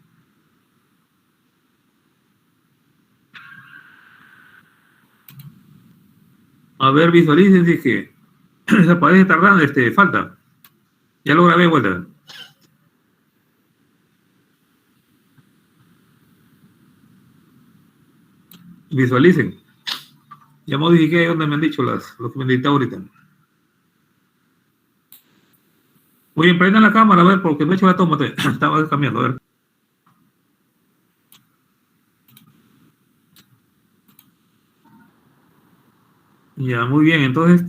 A ver, visualicen, dije. Esa parece tardando, falta. Ya lo grabé de vuelta. Visualicen. Ya modifiqué donde me han dicho lo que me han dictado ahorita. Muy bien, prendan la cámara, a ver, porque no he hecho la toma. Estaba cambiando, a ver. Ya, muy bien, entonces,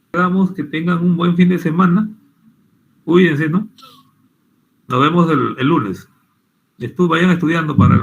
esperamos que tengan un buen fin de semana. Cuídense, ¿no? Nos vemos el lunes. Vayan estudiando para el